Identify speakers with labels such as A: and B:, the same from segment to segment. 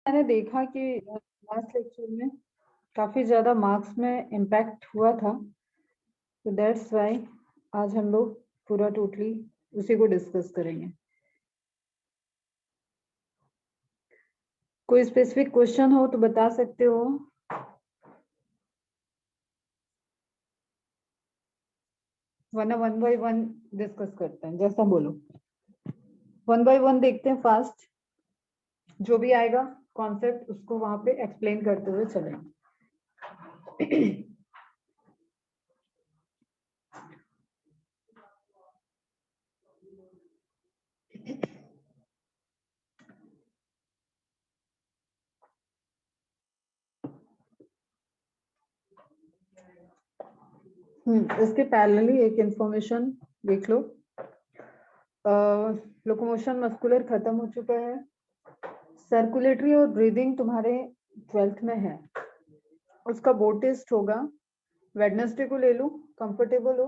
A: मैंने देखा कि लास्ट लेक्चर में काफी ज्यादा मार्क्स में इम्पैक्ट हुआ था, तो दैट्स व्हाई आज हम लोग पूरा टोटली उसी को डिस्कस करेंगे। कोई स्पेसिफिक क्वेश्चन हो तो बता सकते हो, वरना वन बाय वन डिस्कस करते हैं। जैसा बोलो, वन बाय वन देखते हैं। फास्ट जो भी आएगा कॉन्सेप्ट उसको वहां पे एक्सप्लेन करते हुए चलेंगे। इसके पैरेलली एक इंफॉर्मेशन देख लो। लोकोमोशन मस्कुलर खत्म हो चुका है, सर्कुलेटरी और ब्रीदिंग तुम्हारे 12th में है, उसका बोर्ड टेस्ट होगा। वेडनेसडे को ले लो, कंफर्टेबल हो।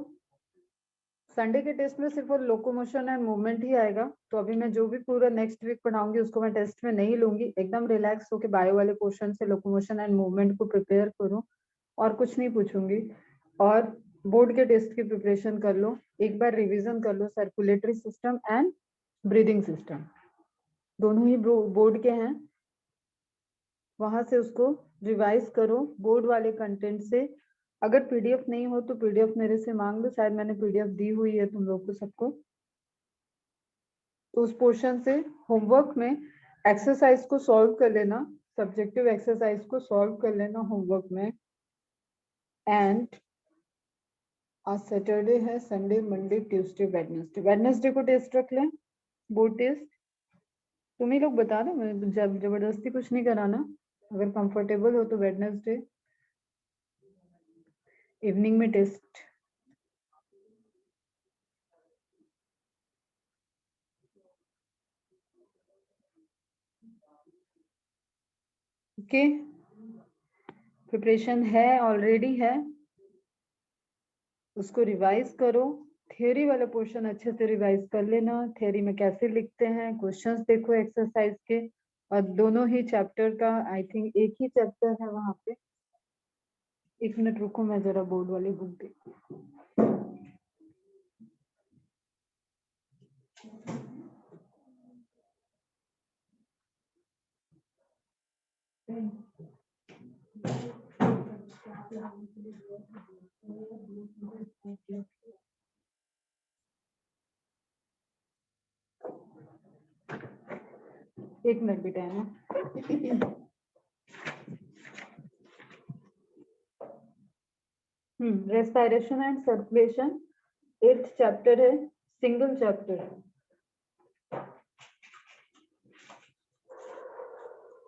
A: संडे के टेस्ट में सिर्फ और लोकोमोशन एंड मूवमेंट ही आएगा, तो अभी मैं जो भी पूरा नेक्स्ट वीक पढ़ाऊंगी उसको मैं टेस्ट में नहीं लूंगी। एकदम रिलैक्स होके बायो वाले पोर्शन से लोकोमोशन एंड मूवमेंट को प्रिपेयर करो, और कुछ नहीं पूछूंगी। और बोर्ड के टेस्ट की प्रिपरेशन कर लो, एक बार रिवीजन कर लो। Circulatory system and breathing system दोनों ही बोर्ड के हैं, वहां से उसको रिवाइज करो बोर्ड वाले कंटेंट से। अगर पीडीएफ नहीं हो तो पीडीएफ मेरे से मांग लो, शायद मैंने पीडीएफ दी हुई है तुम लोग को सबको। तो उस पोर्शन से होमवर्क में एक्सरसाइज को सॉल्व कर लेना, सब्जेक्टिव एक्सरसाइज को सॉल्व कर लेना होमवर्क में। एंड आज सैटरडे है, Sunday, Monday, Tuesday, Wednesday. Wednesday को टेस्ट रख लें, बोर्ड टेस्ट। तुम ही लोग बता दो, मैं जबरदस्ती कुछ नहीं कराना। अगर कंफर्टेबल हो तो वेडनेसडे इवनिंग में टेस्ट। ओके, प्रिपरेशन है, ऑलरेडी है, उसको रिवाइज करो। थ्योरी वाला पोर्शन अच्छे से रिवाइज कर लेना, थ्योरी में कैसे लिखते हैं, क्वेश्चंस देखो एक्सरसाइज के। और दोनों ही चैप्टर का, आई थिंक एक ही चैप्टर है वहां पे। एक मिनट रुको, मैं जरा बोर्ड वाली बुक देखती हूँ। एक मिनट भी टाइम है। Respiration and circulation 8th chapter है, सिंगल चैप्टर है।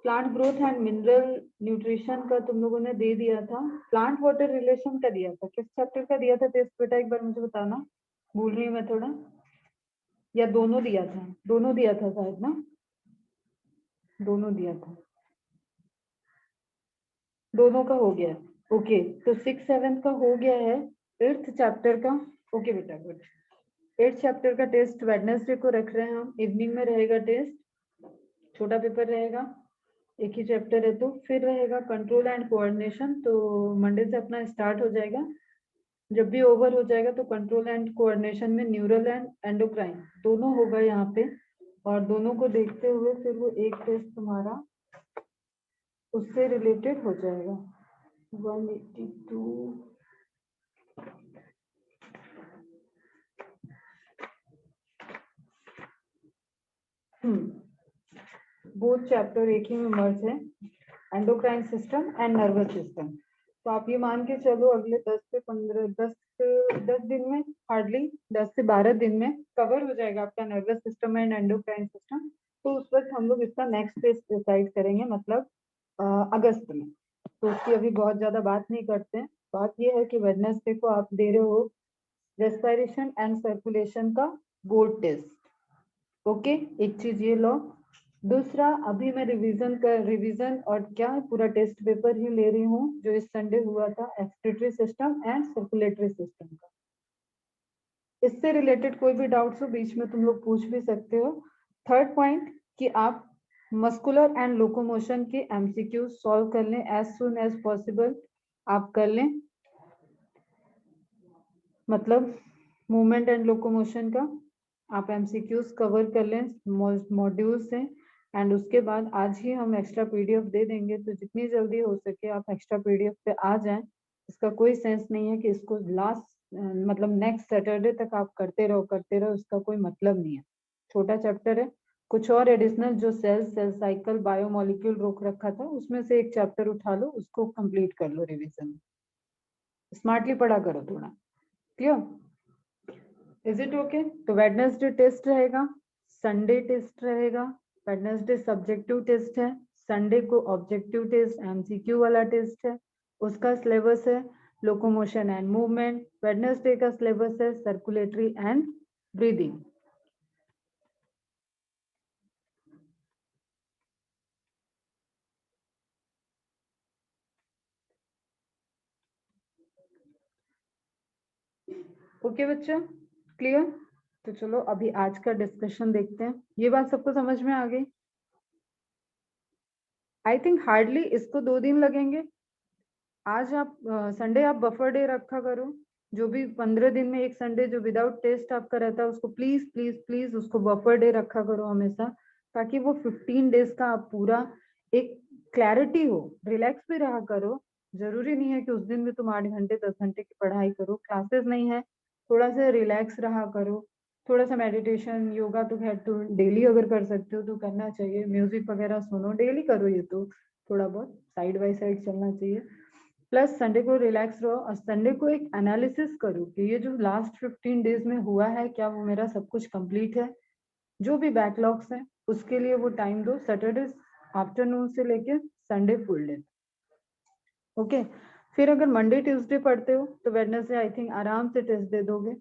A: Plant growth and mineral nutrition का तुम लोगों ने दे दिया था। प्लांट वाटर रिलेशन का दिया था, किस चैप्टर का दिया था टेस्ट बेटा, एक बार मुझे बताना, भूल रही हूँ मैं थोड़ा। या दोनों दिया था, दोनों दिया था शायद ना, दोनों दिया था, दोनों का हो गया। ओके, तो 6th 7th का हो गया है। 8th चैप्टर का ओके बेटा, गुड। 8th चैप्टर का टेस्ट वेडनेसडे को रख रहे हैं हम, इवनिंग में रहेगा टेस्ट, छोटा पेपर रहेगा, एक ही चैप्टर है। तो फिर रहेगा कंट्रोल एंड कोऑर्डिनेशन, तो मंडे से अपना स्टार्ट हो जाएगा। जब भी ओवर हो जाएगा तो कंट्रोल एंड कोऑर्डिनेशन में न्यूरल एंड एंडोक्राइन दोनों होगा यहाँ पे, और दोनों को देखते हुए फिर वो एक टेस्ट तुम्हारा उससे रिलेटेड हो जाएगा। 182 बोथ चैप्टर एक ही में मर्ज है, endocrine system and nervous system. तो आप ये मान के चलो अगले 10 से 15 10 दिन में, हार्डली 10 से 12 दिन में कवर हो जाएगा आपका nervous system and endocrine system. तो उस वक्त हम लोग इसका नेक्स्ट टेस्ट डिसाइड करेंगे, मतलब अगस्त में। तो उसकी अभी बहुत ज्यादा बात नहीं करते हैं। बात ये है कि वेडनेसडे को आप दे रहे हो रेस्पिरेशन एंड सर्कुलेशन का बोर्ड टेस्ट। ओके, एक चीज ये लो। दूसरा, अभी मैं रिवीजन और क्या पूरा टेस्ट पेपर ही ले रही हूँ जो इस संडे हुआ था, excretory system and circulatory system का। इससे रिलेटेड कोई भी डाउट्स हो बीच में तुम लोग पूछ भी सकते हो। थर्ड पॉइंट कि आप मस्कुलर एंड लोकोमोशन के एमसीक्यू सॉल्व कर लें एज सुन एज पॉसिबल, आप कर लें, मतलब मूवमेंट एंड लोकोमोशन का आप एमसीक्यूज कवर कर लें मॉड्यूल से। एंड उसके बाद आज ही हम एक्स्ट्रा पीडीएफ दे देंगे, तो जितनी जल्दी हो सके आप एक्स्ट्रा पीडीएफ पे आ जाएं। इसका कोई सेंस नहीं है कि इसको लास्ट मतलब नेक्स्ट सैटरडे तक आप करते रहो, इसका कोई मतलब नहीं है। छोटा चैप्टर है, कुछ और एडिशनल जो सेल साइकिल बायोमोलिक्यूल रोक रखा था उसमें से एक चैप्टर उठा लो, उसको कंप्लीट कर लो रिवीजन। स्मार्टली पढ़ा करो थोड़ा, क्लियर? Is it okay? तो वेडनेसडे टेस्ट रहेगा, संडे टेस्ट रहेगा। वेडनेसडे सब्जेक्टिव टेस्ट है, संडे को ऑब्जेक्टिव टेस्ट एमसीक्यू वाला टेस्ट है, उसका सिलेबस है लोकोमोशन एंड मूवमेंट। वेडनेसडे का सिलेबस है सर्कुलेटरी एंड ब्रीदिंग। ओके बच्चा, क्लियर? तो चलो अभी आज का डिस्कशन देखते हैं। ये बात सबको समझ में आ गई? आई थिंक हार्डली इसको 2 दिन लगेंगे। आज आप संडे आप बफर डे रखा करो, जो भी 15 दिन में एक संडे जो विदाउट टेस्ट आपका रहता है उसको प्लीज प्लीज प्लीज उसको बफर डे रखा करो हमेशा, ताकि वो 15 डेज का आप पूरा एक क्लैरिटी हो, रिलैक्स भी रहा करो। जरूरी नहीं है कि उस दिन भी तुम 8 घंटे 10 घंटे की पढ़ाई करो, क्लासेस नहीं है, थोड़ा सा रिलैक्स रहा करो। थोड़ा सा मेडिटेशन योगा तो खैर तो डेली अगर कर सकते हो तो करना चाहिए, म्यूजिक वगैरह सुनो, डेली करो, ये तो थोड़ा बहुत साइड बाय साइड चलना चाहिए। प्लस संडे को रिलैक्स रहो और संडे को एक एनालिसिस करो कि ये जो लास्ट 15 डेज में हुआ है क्या वो मेरा सब कुछ कंप्लीट है। जो भी बैकलॉग्स है उसके लिए वो टाइम दो, सैटरडे आफ्टरनून से लेके संडे फुल डे। ओके, फिर अगर मंडे ट्यूसडे पढ़ते हो तो वेडनेसडे आई थिंक आराम से टेस्ट दे दोगे।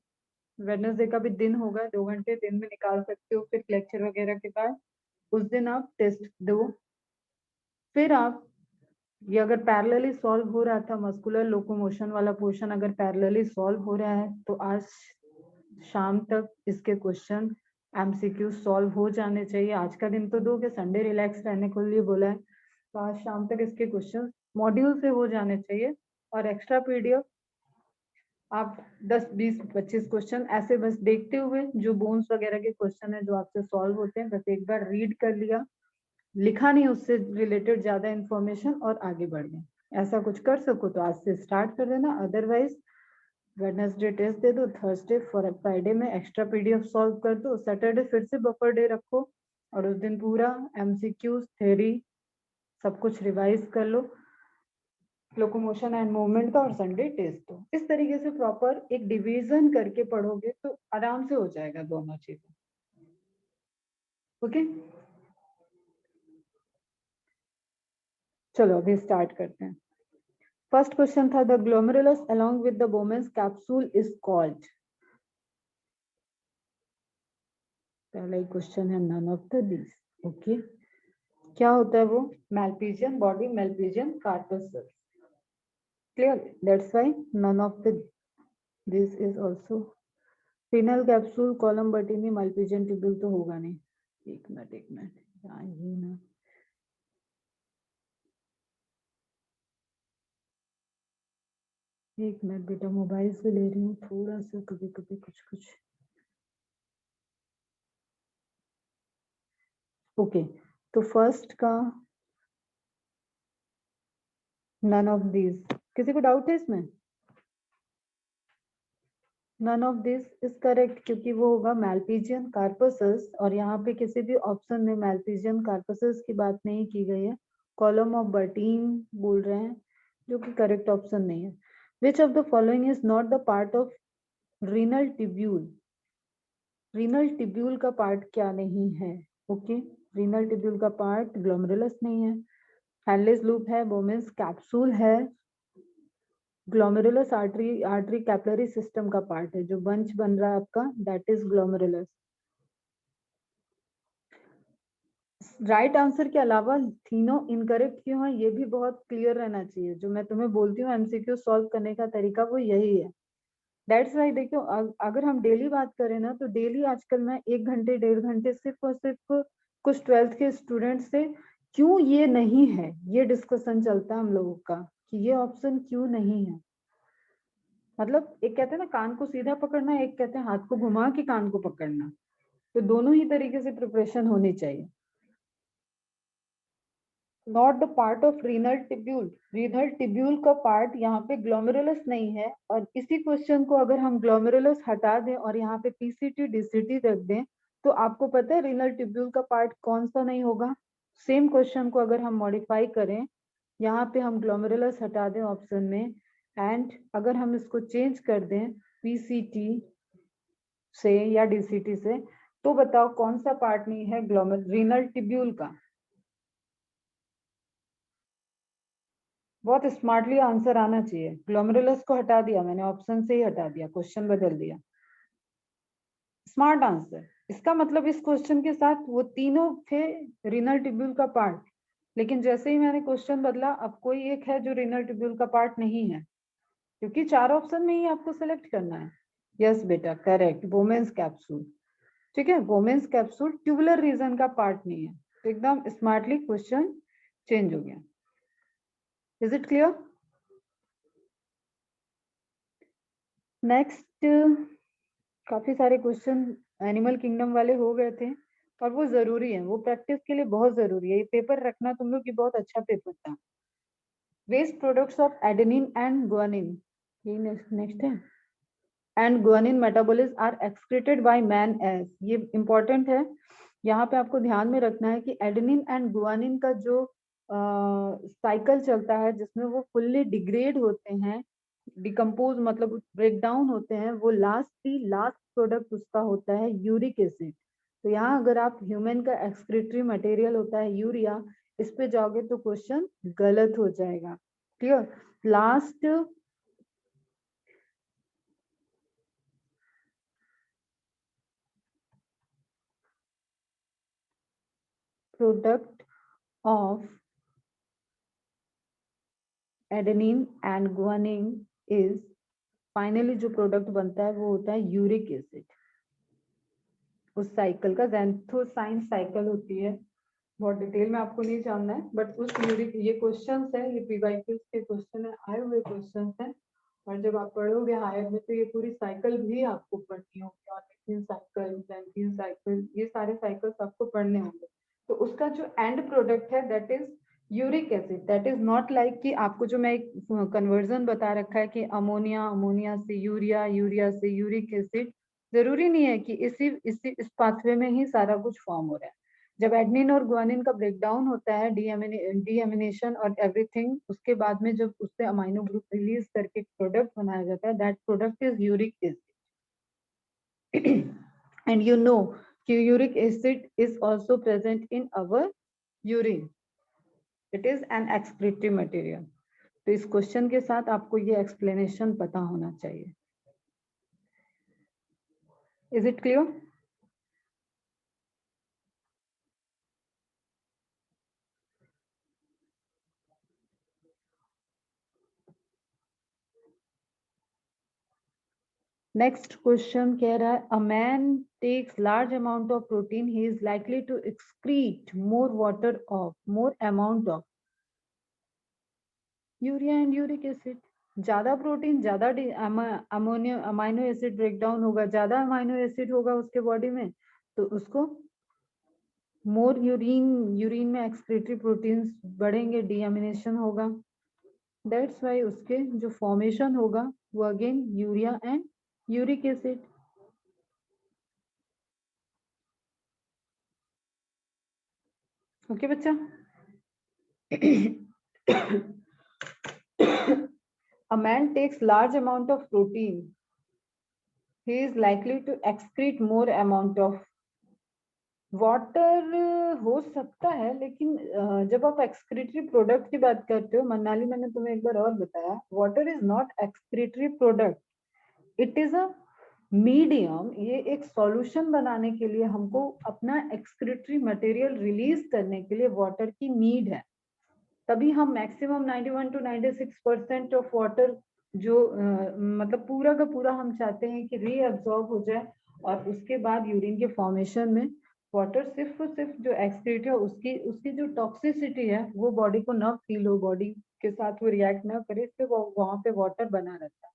A: वेडनेसडे का भी दिन होगा, 2 घंटे दिन में निकाल सकते हो, फिर लेक्चर वगैरह के बाद उस दिन आप टेस्ट दो। फिर आप ये अगर पैरेलली सॉल्व हो रहा था, मस्कुलर लोकोमोशन वाला पोर्शन अगर पैरेलली सॉल्व हो रहा है तो आज शाम तक इसके क्वेश्चन एमसीक्यू सॉल्व हो जाने चाहिए। आज का दिन तो दोगे, संडे रिलैक्स रहने के लिए बोला है, तो आज शाम तक इसके क्वेश्चन मॉड्यूल से हो जाने चाहिए। और एक्स्ट्रा पीडीएफ आप 10 20 25 क्वेश्चन ऐसे बस देखते हुए, जो बोन्स वगैरह के क्वेश्चन है जो आपसे सॉल्व होते हैं, बस एक बार रीड कर लिया, लिखा नहीं उससे रिलेटेड ज्यादा इंफॉर्मेशन और आगे बढ़ गए। ऐसा कुछ कर सको तो आज से स्टार्ट कर देना, अदरवाइज वेडनेसडे टेस्ट दे दो, थर्सडे फ्राइडे में एक्स्ट्रा पीडीएफ सॉल्व कर दो, सैटरडे फिर से बफर डे रखो और उस दिन पूरा एमसीक्यूज थ्योरी सब कुछ रिवाइज कर लो लोकोमोशन एंड मूवमेंट का, और संडे टेस्ट दो। इस तरीके से प्रॉपर एक डिवीजन करके पढ़ोगे तो आराम से हो जाएगा दोनों चीजें। ओके, चलो अभी स्टार्ट करते हैं। फर्स्ट क्वेश्चन था the glomerulus along with the Bowman's capsule is called. पहला ही क्वेश्चन है none of the this. Okay, क्या होता है वो? Malpighian body, Malpighian corpuscles. Clear? That's why none of the this is also. Final capsule, column Bertini, Malpighian tubule तो होगा नहीं। एक मिनट ये ना, एक मिनट बेटा, मोबाइल से ले रही हूँ, थोड़ा सा कभी कभी कुछ कुछ। ओके, तो फर्स्ट का नन ऑफ दिस, किसी को डाउट है इसमें? None of this is correct, क्योंकि वो होगा मैल्पीजियन कार्पसस, और यहाँ पे किसी भी ऑप्शन में मैल्पीजियन कार्पसस की बात नहीं की गई है, कॉलम ऑफ बर्टीन बोल रहे हैं, जो कि करेक्ट ऑप्शन नहीं है। Which of the following is not the part of renal tubule? Renal tubule का पार्ट क्या नहीं है? ओके, रीनल टिब्यूल का पार्ट ग्लोमेरुलस नहीं है, हैनलेस लूप है, बोमेन्स कैप्सूल है, ग्लोमेरुलस आर्टरी कैपिलरी सिस्टम का पार्ट है, जो बंच बन रहा है आपका, that is glomerulus. Right answer के अलावा तीनों इनकरेक्ट क्यों है ये भी बहुत क्लियर रहना चाहिए। जो मैं तुम्हें बोलती हूँ एमसीक्यू सॉल्व करने का तरीका वो यही है। दैट्स वाई देखियो, अगर हम डेली बात करें ना तो डेली आजकल मैं 1 घंटे 1.5 घंटे सिर्फ और सिर्फ कुछ 12th के स्टूडेंट से क्यों ये नहीं है, ये डिस्कशन चलता है हम लोगों का कि ये ऑप्शन क्यों नहीं है। मतलब एक कहते हैं ना कान को सीधा पकड़ना, एक कहते हैं हाथ को घुमा के कान को पकड़ना, तो दोनों ही तरीके से प्रिपरेशन होनी चाहिए। Not the part of renal tubule, renal tubule का पार्ट यहाँ पे ग्लोमेरुलस नहीं है, और इसी क्वेश्चन को अगर हम ग्लोमेरुलस हटा दें और यहाँ पे पीसीटी डीसीटी रख दें तो आपको पता है रीनल टिब्यूल का पार्ट कौन सा नहीं होगा। सेम क्वेश्चन को अगर हम मॉडिफाई करें, यहाँ पे हम ग्लोमेरुलस हटा दें ऑप्शन में, एंड अगर हम इसको चेंज कर दें पीसीटी से या डीसीटी से, तो बताओ कौन सा पार्ट नहीं है रीनल टिब्यूल का। बहुत स्मार्टली आंसर आना चाहिए। ग्लोमेरुलस को हटा दिया मैंने, ऑप्शन से ही हटा दिया, क्वेश्चन बदल दिया। Smart answer. इसका मतलब इस क्वेश्चन के साथ वो तीनों थे रीनल टिब्यूल का पार्ट, लेकिन जैसे ही मैंने क्वेश्चन बदला अब कोई एक है जो रीनल टिब्यूल का पार्ट नहीं है, क्योंकि 4 ऑप्शन में ही आपको सेलेक्ट करना है। यस बेटा, करेक्ट, वोमेन्स कैप्सूल। ठीक है, वोमेन्स कैप्सूल ट्यूबुलर रीजन का पार्ट नहीं है। तो एकदम स्मार्टली क्वेश्चन चेंज हो गया। Is it clear? नेक्स्ट, काफी सारे क्वेश्चन एनिमल किंगडम वाले हो गए थे और वो जरूरी है, वो प्रैक्टिस के लिए बहुत जरूरी है। ये पेपर रखना तुम लोग की बहुत अच्छा पेपर था। Waste products of adenine and guanine, ये नेक्स्ट है। And guanine metabolism are excreted by man as, ये इंपॉर्टेंट है। यहाँ पे आपको ध्यान में रखना है कि एडेनिन एंड गुआनिन का जो साइकिल चलता है जिसमें वो फुल्ली डिग्रेड होते हैं, डिकम्पोज मतलब ब्रेक डाउन होते हैं, वो लास्ट प्रोडक्ट उसका होता है यूरिक एसिड। तो यहाँ अगर आप ह्यूमन का एक्सक्रीटरी मटेरियल होता है यूरिया, इस पे जाओगे तो क्वेश्चन गलत हो जाएगा। Clear? Last product of adenine and guanine is, finally जो प्रोडक्ट बनता है वो होता है यूरिक एसिड। उस साइकिल का ज़ैंथोसाइन साइकिल होती है, बहुत डिटेल में आपको नहीं जानना है, बट उस यूरिक, ये क्वेश्चंस है, ये पीवाईक्यूज के क्वेश्चन है, आए हुए क्वेश्चंस हैं, और जब आप पढ़ोगे हायर में तो ये पूरी साइकिल भी आपको पढ़नी होगी, ऑर्निथिन साइकिल, ज़ैंथीन साइकिल, ये सारे साइकिल्स आपको पढ़ने होंगे। तो उसका जो एंड प्रोडक्ट है that is uric acid. That is not like कि आपको जो मैं एक कन्वर्जन बता रखा है कि अमोनिया, अमोनिया से यूरिया, यूरिया से यूरिक एसिड, जरूरी नहीं है कि इस पाथवे में ही सारा कुछ फॉर्म हो रहा है। जब एडेनिन और गुआनिन का ब्रेकडाउन होता है, डीएमिनेशन और एवरीथिंग, उसके बाद में जब उससे अमाइनो ग्रुप रिलीज करके प्रोडक्ट बनाया जाता है, that product is uric acid. And you know कि uric acid is also present in our urine, it is an excretory material. तो इस क्वेश्चन के साथ आपको ये एक्सप्लेनेशन पता होना चाहिए। Is it clear? Next question कह रहा है, a man takes large amount of protein, he is likely to excrete more water of more amount of urea and uric acid. ज्यादा प्रोटीन, ज्यादा ammonia amino acid break down होगा, ज्यादा amino acid होगा उसके body में, तो उसको मोर urine में एक्सक्रीटरी प्रोटीन्स बढ़ेंगे, डीएमिनेशन होगा। दैट्स वाई उसके जो फॉर्मेशन होगा वो again urea and uric acid. Okay बच्चा? A man takes large amount of protein, he is likely to excrete more amount of water. हो सकता है, लेकिन जब आप एक्सक्रीटरी प्रोडक्ट की बात करते हो मनाली, मैंने तुम्हें एक बार और बताया, water is not excretory product, it is a medium. ये एक सॉल्यूशन बनाने के लिए हमको अपना एक्सक्रीटरी मटेरियल रिलीज करने के लिए वाटर की नीड है, तभी हम मैक्सिमम 91 to 96% ऑफ वाटर जो मतलब पूरा का पूरा हम चाहते हैं कि रीअब्सॉर्ब हो जाए और उसके बाद यूरिन के फॉर्मेशन में वाटर सिर्फ और सिर्फ जो एक्सक्रीट है उसकी उसकी जो टॉक्सिसिटी है वो बॉडी को ना फील हो, बॉडी के साथ वो रिएक्ट ना करे, इसलिए वो वहां पे वाटर बना रहता है।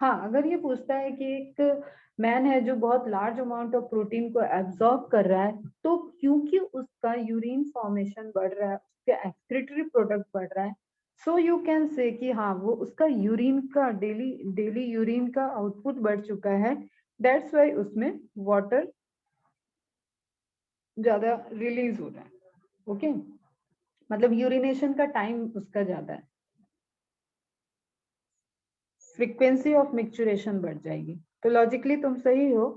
A: हाँ, अगर ये पूछता है कि एक मैन है जो बहुत लार्ज अमाउंट ऑफ प्रोटीन को एब्जॉर्ब कर रहा है, तो क्योंकि उसका यूरिन फॉर्मेशन बढ़ रहा है, उसका एक्सक्रीटरी प्रोडक्ट बढ़ रहा है, सो यू कैन से कि हाँ वो उसका यूरिन का डेली डेली यूरिन का आउटपुट बढ़ चुका है, दैट्स वाई उसमें वाटर ज्यादा रिलीज हो रहा है। ओके, मतलब यूरिनेशन का टाइम उसका ज्यादा है, फ्रीक्वेंसी ऑफ मिक्चुरेशन बढ़ जाएगी। तो लॉजिकली तुम सही हो।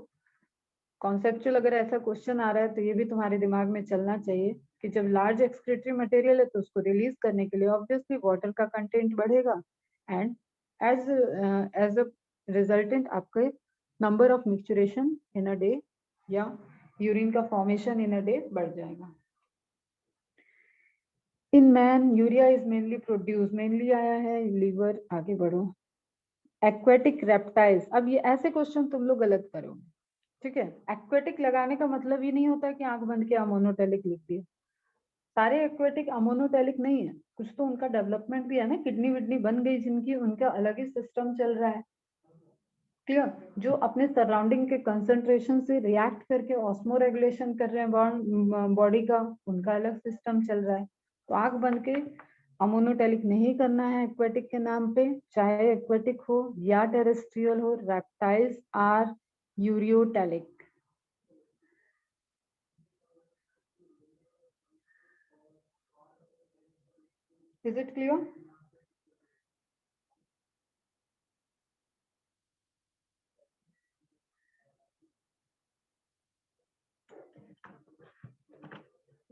A: कॉन्सेप्चुअल अगर ऐसा क्वेश्चन आ रहा है तो ये भी तुम्हारे दिमाग में चलना चाहिए कि जब लार्ज एक्सक्रीटरी मटेरियल है तो उसको रिलीज करने के लिए ऑब्वियसली वाटर का कंटेंट बढ़ेगा, and as as a resultant आपके number of micturition in a day या यूरिन का फॉर्मेशन इन अ डे बढ़ जाएगा। In man urea is mainly produce, mainly आया है लीवर, आगे बढ़ो। एक्वेटिक रेप्टाइल्स, अब ये ऐसे क्वेश्चन तुम लोग गलत करोगे, ठीक है। एक्वेटिक लगाने का मतलब ये नहीं होता कि आंख बंद के अमोनोटेलिक लिख दिए। सारे एक्वेटिक अमोनोटेलिक नहीं है, कुछ तो उनका डेवलपमेंट भी है ना, किडनी विडनी बन गई जिनकी, उनका अलग ही सिस्टम चल रहा है। क्लियर, जो अपने सराउंडिंग के कंसंट्रेशन से रिएक्ट करके ऑस्मो रेगुलेशन कर रहे हैं बॉडी का, उनका अलग सिस्टम चल रहा है। तो आंख बंद के अमोनोटेलिक नहीं करना है एक्वेटिक के नाम पे, चाहे एक्वेटिक हो या टेरेस्ट्रियल हो, reptiles are ureotelic. Is it clear?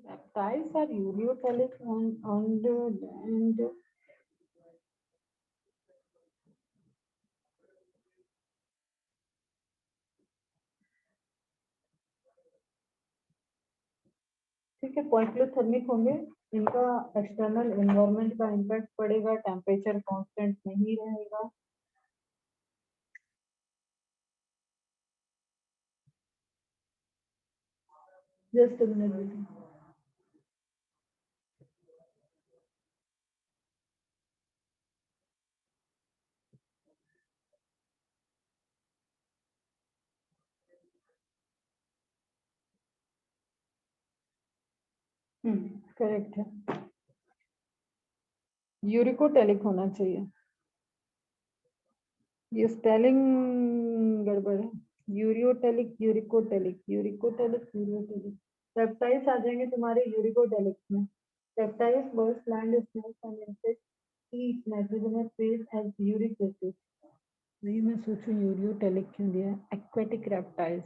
A: Reptiles are ureotelic and ठीक है, पॉइक्लोथर्मिक होंगे। इनका एक्सटर्नल एनवायरनमेंट का इम्पैक्ट पड़ेगा, टेम्परेचर कांस्टेंट नहीं रहेगा। जस्ट अ मिनट बेटा। करेक्ट है, यूरिकोटेलिक होना चाहिए। ये स्पेलिंग गड़बड़ है। Ureotelic uricotelic, uricotelic ureotelic. Peptides आ जाएंगे तुम्हारे यूरिकोटेलिक में। Peptides birds land snakes and insects eat nitrogenous base as uric acid. वही मैं सोचूं यूरियोटेलिक क्यों दिया है, एक्वेटिक रेप्टाइल्स।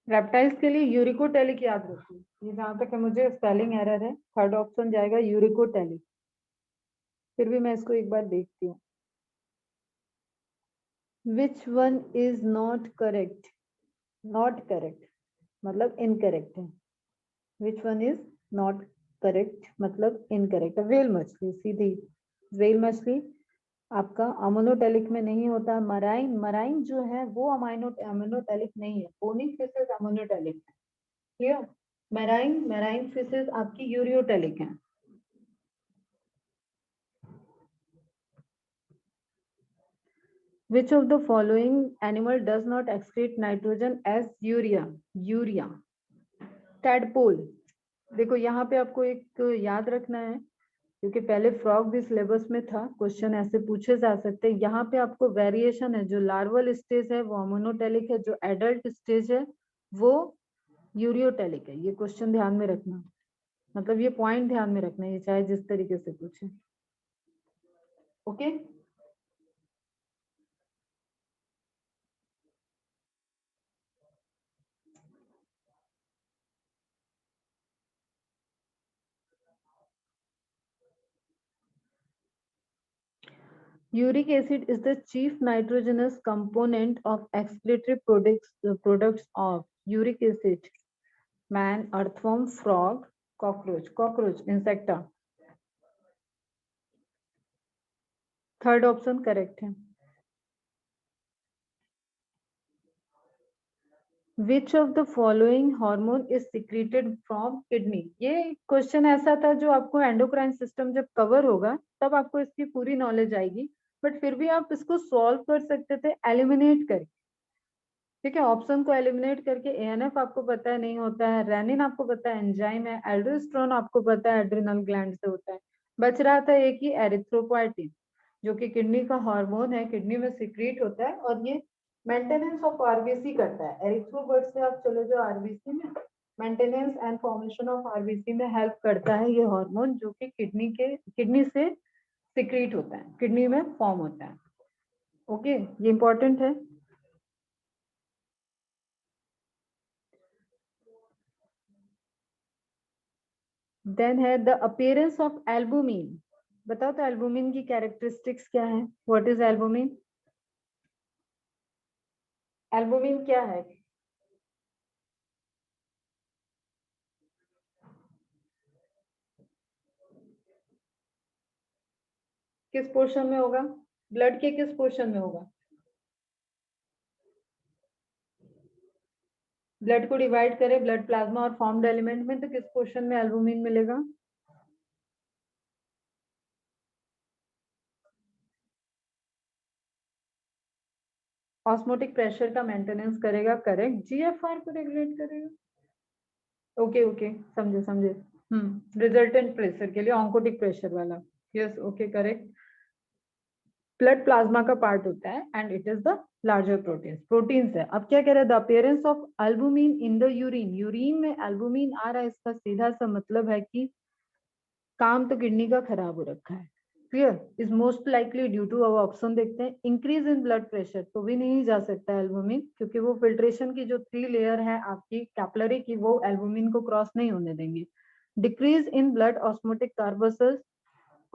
A: रेप्टाइल्स के लिए यूरिकोटेलिक याद रखो, ये जहां तक है मुझे स्पेलिंग एरर है, थर्ड ऑप्शन जाएगा यूरिकोटेलिक। फिर भी मैं इसको एक बार देखती हूँ। Which one is not correct? Not correct मतलब इनकरेक्ट है। Which one is not correct मतलब इनकरेक्ट है। व्हेल मछली सीधी, व्हेल मछली आपका अमोनोटेलिक में नहीं होता। मराइन, मराइन जो है वो अमोनोटेलिक नहीं है, बोनी फिशेस अमोनोटेलिक है। क्लियर, मैराइन मैराइन फिशेस आपकी यूरियोटेलिक है। Which of the following animal does not excrete nitrogen as urea? Urea, tadpole. देखो यहाँ पे आपको एक याद रखना है, क्योंकि पहले फ्रॉग भी सिलेबस में था, क्वेश्चन ऐसे पूछे जा सकते हैं। यहाँ पे आपको वेरिएशन है, जो लार्वल स्टेज है वो अमोनोटेलिक है, जो एडल्ट स्टेज है वो यूरियोटेलिक है। ये क्वेश्चन ध्यान में रखना, मतलब ये पॉइंट ध्यान में रखना, ये चाहे जिस तरीके से पूछे। Okay, uric acid is the chief nitrogenous component of excretory products of uric acid, man, earthworm, frog, cockroach, insecta. Third option correct है. Which of the following hormone is secreted from kidney? ये question ऐसा था जो आपको endocrine system जब cover होगा तब आपको इसकी पूरी नॉलेज आएगी, बट फिर भी आप इसको सॉल्व कर सकते थे एलिमिनेट करके. ठीक है, ऑप्शन को एलिमिनेट करके. एएनएफ आपको पता है नहीं होता है, रेनिन आपको पता है एंजाइम है, एल्डोस्टेरोन आपको पता है एड्रिनल ग्लैंड से होता है. बच रहा था एक ही, एरिथ्रोपोएटिन, जो कि किडनी का हार्मोन है, किडनी में सीक्रेट होता है और ये मेंटेनेंस ऑफ आरबीसी करता है. एरिथ्रोवर्ड से आप चले जाओ आरबीसी में, maintenance and formation of RBC में हेल्प करता है ये हार्मोन, जो कि किडनी से सीक्रेट होता है, किडनी में फॉर्म होता है. ओके, ये इंपॉर्टेंट है. देन है द अपीयरेंस ऑफ एल्बुमिन. बताओ तो एल्बुमिन की कैरेक्टरिस्टिक्स क्या है? What is albumin? एल्बुमिन क्या है? किस पोर्शन में होगा? ब्लड के किस पोर्शन में होगा? ब्लड को डिवाइड करें ब्लड प्लाज्मा और फॉर्म्ड एलिमेंट में, तो किस पोर्शन में एल्बुमिन मिलेगा? ऑस्मोटिक प्रेशर का मेंटेनेंस करेगा, करेक्ट. जीएफआर को रेगुलेट करेगा. ओके, समझे. रिजल्टेंट प्रेशर के लिए ऑन्कोटिक प्रेशर वाला. Yes, okay, correct. Blood plasma का पार्ट होता है and it is the larger proteins है. अब क्या कह रहे हैं? The appearance of albumin in the urine में एल्बुमिन आ रहा है, इसका सीधा सा मतलब है कि काम तो किडनी का खराब हो रखा है. Clear? Is most likely due to, अब ऑप्शन देखते हैं. इंक्रीज इन ब्लड प्रेशर तो भी नहीं जा सकता एल्बुमिन, क्योंकि वो फिल्ट्रेशन की जो 3 लेयर है आपकी कैपिलरी की, वो एल्बुमिन को क्रॉस नहीं होने देंगे. Decrease in blood osmotic corpuscles,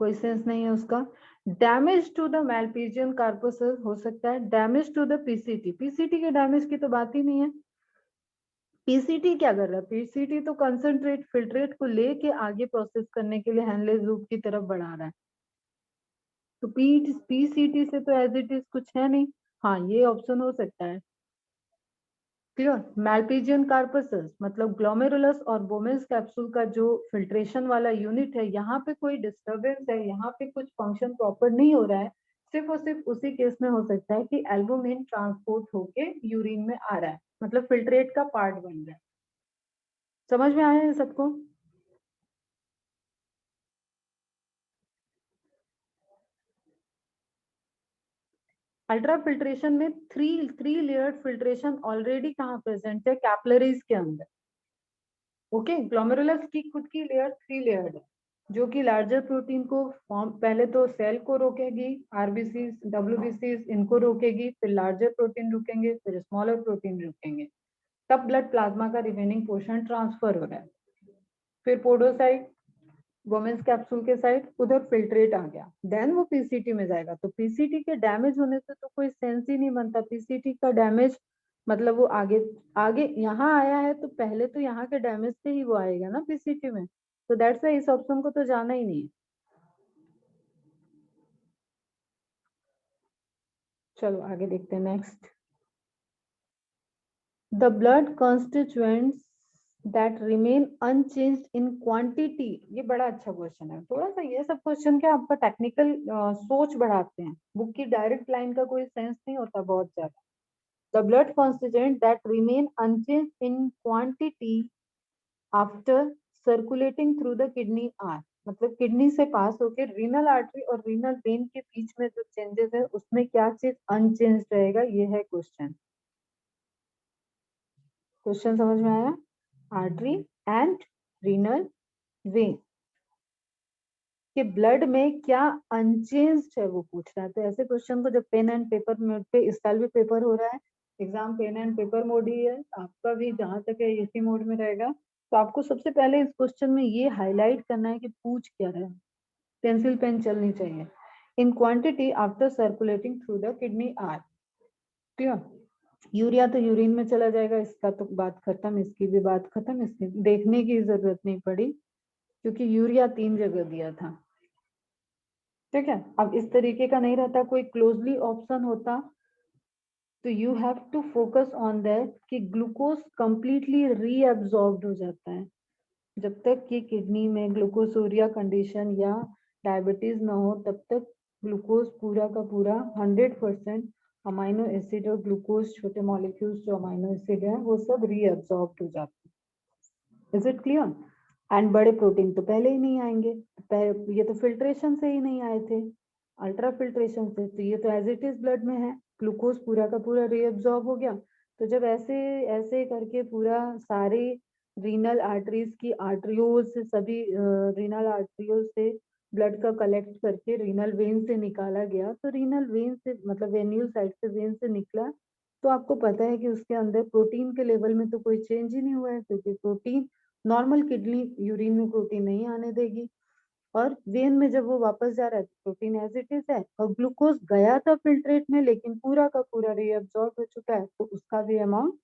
A: कोई सेंस नहीं है उसका. Damage to the Malpighian corpuscles हो सकता है. Damage to the PCT, PCT के डैमेज की तो बात ही नहीं है. पीसीटी क्या कर रहा है? पीसीटी तो कंसंट्रेट फिल्ट्रेट को लेके आगे प्रोसेस करने के लिए हैंडलेस लूप की तरफ बढ़ा रहा है. तो पीसीटी से तो एज इट इज कुछ है नहीं. हाँ, ये ऑप्शन हो सकता है. क्लियर? मैल्पीजियन कार्पसस मतलब ग्लोमेरुलस और बोमेंस कैप्सूल का जो फिल्ट्रेशन वाला यूनिट है, यहाँ पे कोई डिस्टरबेंस है, यहाँ पे कुछ फंक्शन प्रॉपर नहीं हो रहा है. सिर्फ और सिर्फ उसी केस में हो सकता है कि एल्बुमिन ट्रांसपोर्ट होके यूरिन में आ रहा है, मतलब फिल्ट्रेट का पार्ट बन रहा है. समझ में आया है सबको? अल्ट्रा फिल्ट्रेशन में थ्री लेयर्ड फिल्ट्रेशन ऑलरेडी कहाँ प्रेजेंट है? कैपिलरीज के अंदर. ओके, ग्लोमेरुलस की खुद की लेयर 3 लेयर्ड है, जो कि लार्जर प्रोटीन को फॉर्म, पहले तो सेल को रोकेगी, आरबीसी डब्ल्यूबीसी इनको रोकेगी, फिर लार्जर प्रोटीन रुकेंगे, फिर स्मॉलर प्रोटीन रुकेंगे, तब ब्लड प्लाज्मा का रिमेनिंग पोर्शन ट्रांसफर हो रहा है. फिर पोडोसाइट वोमेन्स कैप्सूल के साइड, उधर फिल्ट्रेट आ गया, देन वो पीसीटी में जाएगा. तो पीसीटी के डैमेज होने से तो कोई सेंस ही नहीं बनता. पीसीटी का डैमेज मतलब वो आगे आगे यहाँ आया है, तो पहले तो यहाँ के डैमेज से ही वो आएगा ना पीसीटी में. तो दैट्स व्हाई इस ऑप्शन को तो जाना ही नहीं है. चलो आगे देखते हैं. Next, the blood constituents that remain unchanged in quantity. ये बड़ा अच्छा क्वेश्चन है. थोड़ा सा ये सब क्वेश्चन क्या आपका टेक्निकल सोच बढ़ाते हैं, बुक की डायरेक्ट लाइन का कोई सेंस नहीं होता बहुत ज्यादा. The blood constituent that remain unchanged in quantity after circulating through the kidney are, मतलब किडनी से पास होकर रीनल आर्टरी और रीनल वेन के बीच में जो चेंजेस है, उसमें क्या चीज अनचेंज रहेगा? ये है क्वेश्चन. क्वेश्चन समझ में आया? आर्टरी एंड रीनल वेन के ब्लड में क्या अनचेंज्ड है वो पूछ रहा है. तो ऐसे क्वेश्चन को जब पेन एंड पेपर मोड पे, इस साल भी पेपर हो रहा है, exam pen and paper mode ही है आपका भी, जहां तक है इसी मोड में रहेगा. तो आपको सबसे पहले इस क्वेश्चन में ये हाईलाइट करना है कि पूछ क्या रहा है. पेंसिल पेन चलनी चाहिए. in quantity after circulating through the kidney are. Clear? Urea तो यूरिन में चला जाएगा, इसका तो बात खत्म, इसकी भी बात खत्म, इसकी देखने की जरूरत नहीं पड़ी क्योंकि यूरिया 3 जगह दिया था। ठीक है, अब इस तरीके का नहीं रहता, कोई क्लोजली ऑप्शन होता तो you have to focus on that कि ग्लूकोज कंप्लीटली रीअब्सॉर्ब्ड हो जाता है। जब तक कि किडनी में ग्लूकोसूरिया कंडीशन या डायबिटीज ना हो तब तक ग्लूकोज पूरा का पूरा 100% अमाइनो एसिड और ग्लूकोज छोटे मॉलिक्यूल्स जो अमाइनो एसिड है वो सब रीअब्सॉर्ब्ड हो जाते हैं। Is it clear? एंड बड़े प्रोटीन तो पहले ही नहीं आएंगे, ये तो फिल्ट्रेशन से ही नहीं आए थे, अल्ट्रा फिल्ट्रेशन से, तो ये तो एज इट इज ब्लड में है, ग्लूकोज पूरा का पूरा रीअब्सॉर्ब हो गया। तो जब ऐसे ऐसे करके पूरा सारे रीनल आर्टरीज की आर्टरियोल से सभी रीनल आर्टरियोल से ब्लड का कलेक्ट करके रीनल वेन से निकाला गया, तो रीनल वेन से मतलब वेन्यूल साइड से वेन से निकला, तो आपको पता है कि उसके अंदर प्रोटीन के लेवल में तो कोई चेंज ही नहीं हुआ है, क्योंकि प्रोटीन नॉर्मल किडनी यूरिन में प्रोटीन नहीं आने देगी, और वेन में जब वो वापस जा रहा है तो प्रोटीन एज इट इज है, और ग्लूकोज गया था फिल्ट्रेट में लेकिन पूरा का पूरा रीअब्सॉर्ब हो चुका है, तो उसका भी अमाउंट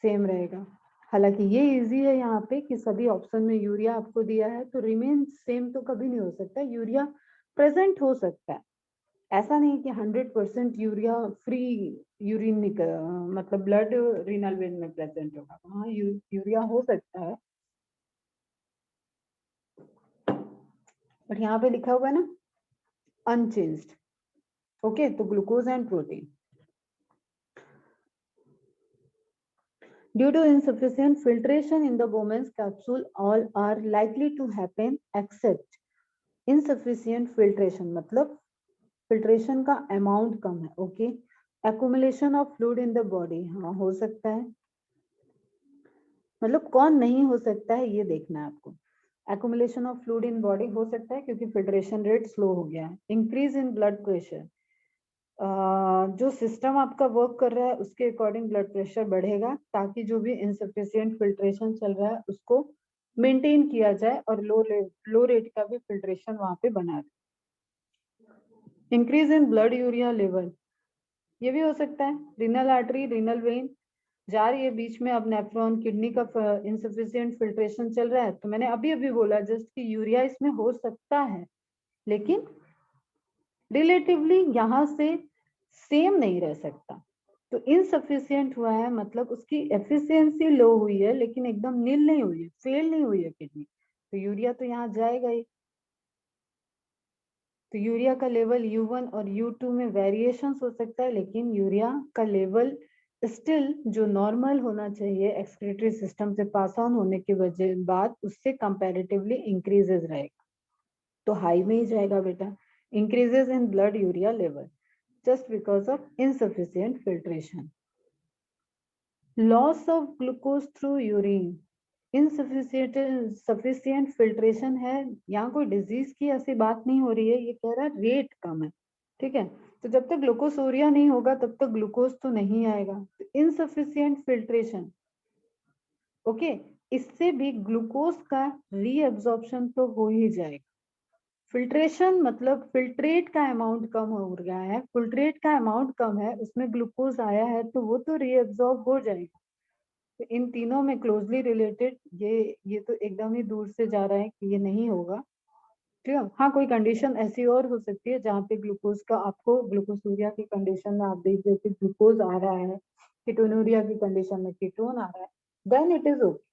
A: सेम रहेगा। हालांकि ये इजी है यहाँ पे कि सभी ऑप्शन में यूरिया आपको दिया है तो रिमेन सेम तो कभी नहीं हो सकता, यूरिया प्रेजेंट हो सकता है, ऐसा नहीं कि 100% यूरिया फ्री यूरिन मतलब ब्लड रीनल वेन में प्रेजेंट होगा, हाँ यूरिया हो सकता है, बट यहाँ पे लिखा हुआ है ना अनचेंज्ड। ओके, तो glucose and protein due to insufficient filtration in the Bowman's capsule all are likely to happen except insufficient filtration मतलब फिल्ट्रेशन का अमाउंट कम है। Okay, accumulation of fluid in the body, हाँ हो सकता है, मतलब कौन नहीं हो सकता है ये देखना है आपको। Accumulation of fluid in body हो सकता है क्योंकि फिल्ट्रेशन रेट स्लो हो गया है। इंक्रीज इन ब्लड प्रेशर, जो सिस्टम आपका वर्क कर रहा है उसके अकॉर्डिंग ब्लड प्रेशर बढ़ेगा ताकि जो भी इनसफिशिएंट फिल्ट्रेशन चल रहा है उसको मेंटेन किया जाए और लो रेट का भी फिल्ट्रेशन वहां पे बना रहे। Increase in blood urea level, ये भी हो सकता है, रीनल आर्टरी रीनल वेन जा रही है बीच में, अब नेफ्रॉन किडनी का इनसफिशिएंट फिल्ट्रेशन चल रहा है, तो मैंने अभी अभी बोला जस्ट कि यूरिया इसमें हो सकता है लेकिन रिलेटिवली यहाँ से सेम नहीं रह सकता। तो इनसफिशिएंट हुआ है मतलब उसकी एफिशिएंसी लो हुई है लेकिन एकदम नील नहीं हुई है, फेल नहीं हुई है किडनी, तो यूरिया तो यहाँ जाएगा ही। तो यूरिया का लेवल U1 और U2 में वेरिएशंस हो सकता है लेकिन यूरिया का लेवल स्टिल जो नॉर्मल होना चाहिए एक्सक्रीटरी सिस्टम से पास ऑन होने की वजह बाद उससे कंपैरेटिवली इंक्रीजेस रहेगा, तो हाई में ही जाएगा बेटा। Increases in blood urea level just because of insufficient filtration. Loss of glucose through urine. Insufficient filtration है, यहाँ कोई डिजीज की ऐसी बात नहीं हो रही है, ये कह रहा है रेट कम है, ठीक है, तो जब तक ग्लूकोसूरिया नहीं होगा तब तक ग्लूकोज तो नहीं आएगा, तो इनसफिशियंट फिल्ट्रेशन, ओके, इससे भी ग्लूकोज का रीअब्सॉर्प्शन तो हो ही जाएगा। फिल्ट्रेशन मतलब फिल्ट्रेट का अमाउंट कम हो गया है, फिल्ट्रेट का अमाउंट कम है, उसमें ग्लूकोज आया है तो वो तो रीअब्सॉर्ब हो जाएगा। तो इन तीनों में क्लोजली रिलेटेड ये तो एकदम ही दूर से जा रहा है कि ये नहीं होगा, ठीक है। हाँ, कोई कंडीशन ऐसी और हो सकती है जहाँ पे ग्लूकोज का आपको ग्लूकोसूरिया की कंडीशन में आप देख रहे ग्लूकोज आ रहा है, कीटोनूरिया की कंडीशन में कीटोन आ रहा है, देन इट इज ओके।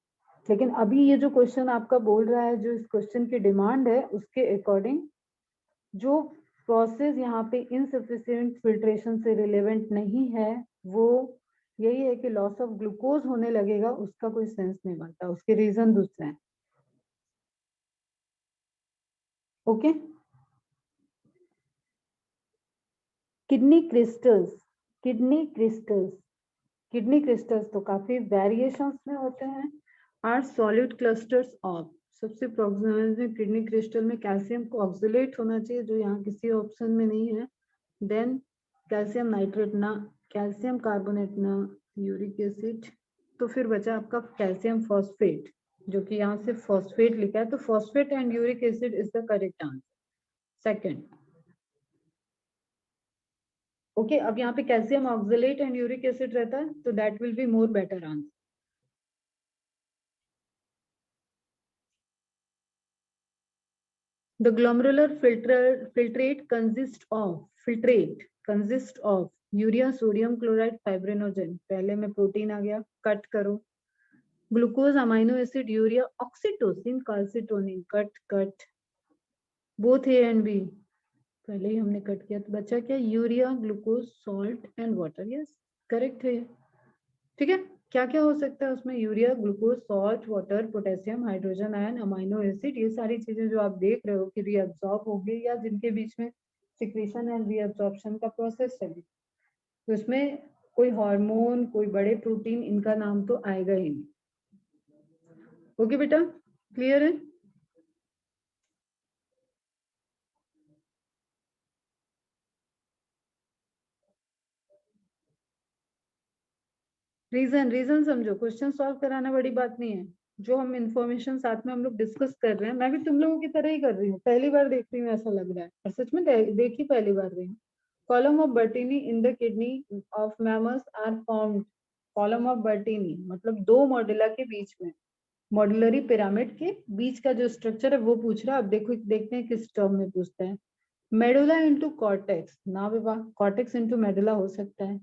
A: लेकिन अभी ये जो क्वेश्चन आपका बोल रहा है, जो इस क्वेश्चन की डिमांड है उसके अकॉर्डिंग जो प्रोसेस यहाँ पे इनसफिशिएंट फिल्ट्रेशन से रिलेवेंट नहीं है वो यही है कि लॉस ऑफ ग्लूकोज होने लगेगा, उसका कोई सेंस नहीं बनता, उसके रीजन दूसरे हैं। Okay, kidney crystals, kidney crystals, kidney crystals तो काफी वेरिएशंस में होते हैं, आर सॉलिड क्लस्टर्स ऑफ, सबसे प्रोक्सिमल में किडनी क्रिस्टल में कैल्शियम को ऑक्सिलेट होना चाहिए जो यहाँ किसी ऑप्शन में नहीं है, देन कैल्शियम नाइट्रेट ना, कैल्शियम कार्बोनेट ना, यूरिक एसिड, तो फिर बचा आपका कैल्शियम फॉस्फेट जो कि यहाँ से फॉस्फेट लिखा है, तो phosphate and uric acid is the correct answer. Second, okay अब यहाँ पे calcium oxalate and uric acid रहता है, तो that will be more better answer. The glomerular filtrate consists of urea, sodium chloride, fibrinogen. पहले में प्रोटीन आ गया, कट करो. Glucose, amino acid, urea, oxytocin, calcitonin. Cut both A and B. पहले ही हमने कट किया, तो बचा क्या? Urea, glucose, salt and water. Yes correct है. ठीक है, क्या क्या हो सकता है उसमें? Urea, glucose, salt, water, potassium, hydrogen ion, amino acid. ये सारी चीजें जो आप देख रहे हो कि रीअब्सॉर्ब हो गई या जिनके बीच में सिक्रीशन एंड रीअब्सॉर्प्शन का प्रोसेस चले, तो इसमें कोई हार्मोन, कोई बड़े प्रोटीन, इनका नाम तो आएगा ही नहीं. ओके बेटा, क्लियर है? रीजन समझो. क्वेश्चन सॉल्व कराना बड़ी बात नहीं है. जो हम इंफॉर्मेशन साथ में हम लोग डिस्कस कर रहे हैं, मैं भी तुम लोगों की तरह ही कर रही हूँ. पहली बार देख रही हूँ ऐसा लग रहा है, और सच में देख ही पहली बार रही हूँ. Column of Bertini in the kidney of mammals are formed. Column of Bertini मतलब दो मॉड्यूला के बीच में, मॉड्यूलरी पिरामिड के बीच का जो स्ट्रक्चर है वो पूछ रहा है. अब देखो, देखते हैं किस टर्म में पूछता है. Medulla into cortex. ना बाबा, कॉर्टेक्स इंटू मेडुला हो सकता है.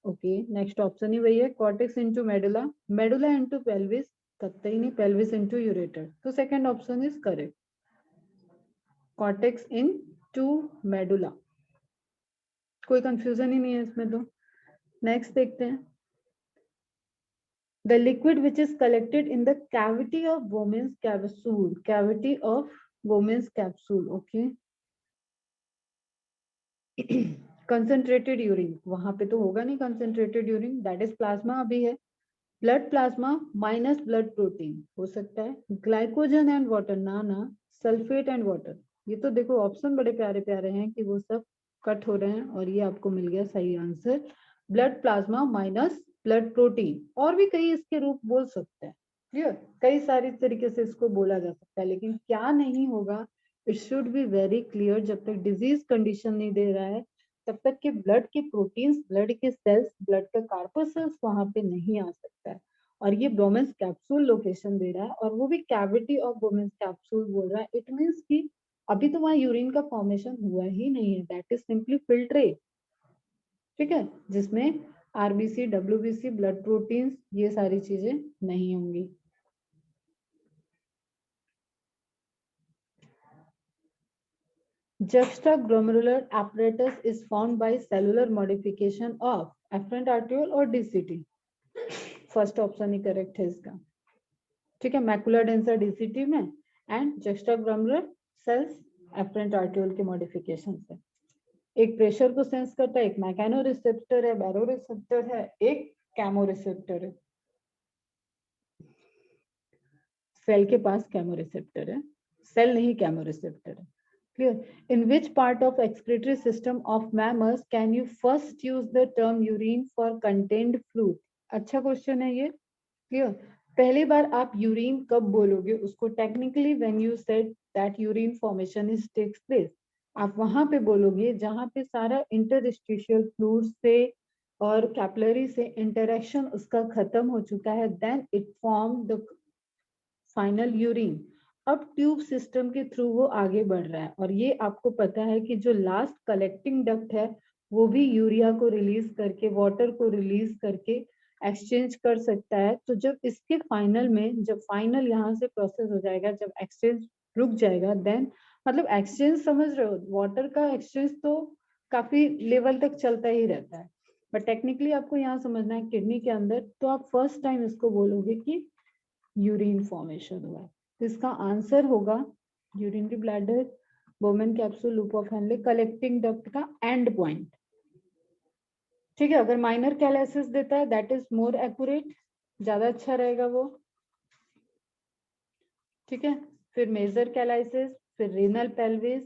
A: ओके, नेक्स्ट ऑप्शन ही वही है, cortex into medulla. Medulla into pelvis, कतई नहीं. Pelvis into ureter. तो second option is correct, cortex into medulla. कोई कंफ्यूजन ही नहीं है इसमें. तो नेक्स्ट देखते हैं. The liquid which is collected in the cavity of Bowman's capsule. Cavity of Bowman's capsule. Okay. Concentrated urine. वहां पे तो होगा नहीं concentrated urine. That is plasma अभी है. Blood plasma minus blood protein हो सकता है. Glycogen and water. ना. Sulfate and water. ये तो देखो ऑप्शन बड़े प्यारे प्यारे हैं कि वो सब कट हो रहे हैं, और ये आपको मिल गया सही answer. Blood plasma minus blood protein. और भी कई इसके रूप बोल सकते हैं. क्लियर? कई सारी तरीके से इसको बोला जा सकता है, लेकिन क्या नहीं होगा, it should be very clear. जब तक डिजीज कंडीशन नहीं दे रहा है, तब तक के ब्लड के प्रोटीन्स, ब्लड के सेल्स, ब्लड का कार्पसेल्स वहां पे नहीं आ सकता है. और ये बोमेंस कैप्सूल लोकेशन दे रहा है, और वो भी कैविटी ऑफ बोमेंस कैप्सूल बोल रहा है. इट मीन्स कि अभी तो वहां यूरिन का फॉर्मेशन हुआ ही नहीं है. That is simply filtrate. ठीक है, जिसमें आरबीसी, डब्ल्यूबीसी, ब्लड प्रोटीन्स, ये सारी चीजें नहीं होंगी. Juxtaglomerular apparatus is formed by cellular modification of afferent arteriole और DCT. फर्स्ट ऑप्शन ही करेक्ट है इसका. ठीक है, मैकुलर डेंसा डीसीटी में एंड जस्टाग्लोमेरुलर सेल्स एफरेंट आर्टियोल के मॉडिफिकेशन से. एक प्रेशर को सेंस करता है, एक मैकेनो रिसेप्टर है, बैरो रिसेप्टर है, एक कैमो रिसेप्टर है. सेल के पास कैमो रिसेप्टर है, सेल नहीं कैमो रिसेप्टर है. Clear? In which part of excretory system of mammals can you first use the term urine for contained fluid? अच्छा क्वेश्चन है ये. Clear? पहली बार आप यूरिन कब बोलोगे उसको? Technically when you said that urine formation is takes place, आप वहां पे बोलोगे जहां पे सारा इंटरस्टिशियल फ्लूइड से और कैपिलरी से इंटरेक्शन उसका खत्म हो चुका है. Then it form the final urine. अब ट्यूब सिस्टम के थ्रू वो आगे बढ़ रहा है, और ये आपको पता है कि जो लास्ट कलेक्टिंग डक्ट है वो भी यूरिया को रिलीज करके, वाटर को रिलीज करके एक्सचेंज कर सकता है. तो जब इसके फाइनल में, जब फाइनल यहाँ से प्रोसेस हो जाएगा, जब एक्सचेंज रुक जाएगा, देन मतलब एक्सचेंज समझ रहे हो, वाटर का एक्सचेंज तो काफी लेवल तक चलता ही रहता है, बट टेक्निकली आपको यहाँ समझना है किडनी के अंदर, तो आप फर्स्ट टाइम इसको बोलोगे कि यूरिन फॉर्मेशन हुआ है. तो इसका आंसर होगा urinary bladder, Bowman capsule, loop of Henle, collecting duct का एंड पॉइंट. ठीक है, अगर माइनर कैलाइसिस देता है दैट इज मोर एक्यूरेट, ज्यादा अच्छा रहेगा वो. ठीक है, फिर मेजर कैलाइसिस, फिर रीनल पेल्विस,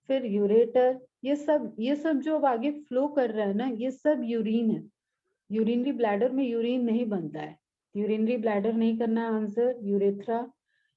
A: फिर यूरेटर. ये सब जो अब आगे फ्लो कर रहा है ना, ये सब यूरिन है. यूरिनरी ब्लैडर में यूरिन नहीं बनता है, यूरिनरी ब्लैडर नहीं करना है आंसर. यूरेथ्रा,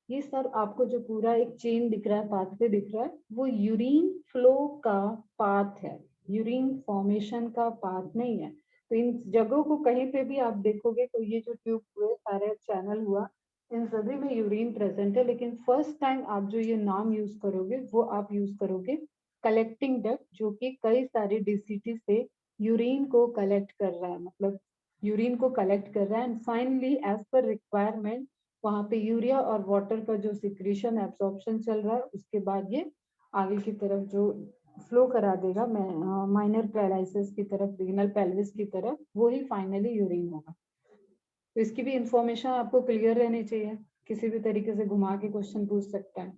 A: ये सब आपको जो पूरा एक चेन दिख रहा है, पाथवे दिख रहा है, वो यूरिन फ्लो का पाथ है. यूरिन फॉर्मेशन का पार्ट नहीं है। तो इन जगहों को कहीं पे भी आप देखोगे तो ये जो ट्यूब हुए सारे चैनल हुआ, इन सभी में यूरिन प्रेजेंट है, लेकिन फर्स्ट टाइम आप जो ये नाम यूज करोगे वो आप यूज करोगे कलेक्टिंग डक्ट, जो कि कई सारे डीसीटी से यूरिन को कलेक्ट कर रहा है, मतलब यूरिन को कलेक्ट कर रहा है। And finally as per requirement वहां पे यूरिया और वाटर का जो सिक्रीशन एब्सॉर्प्शन चल रहा है, उसके बाद ये आगे की तरफ जो फ्लो करा देगा माइनर पैरालिसिस की तरफ, रीनल पेल्विस की तरफ, वो ही फाइनली यूरिन होगा। तो इसकी भी इंफॉर्मेशन आपको क्लियर रहनी चाहिए, किसी भी तरीके से घुमा के क्वेश्चन पूछ सकता है।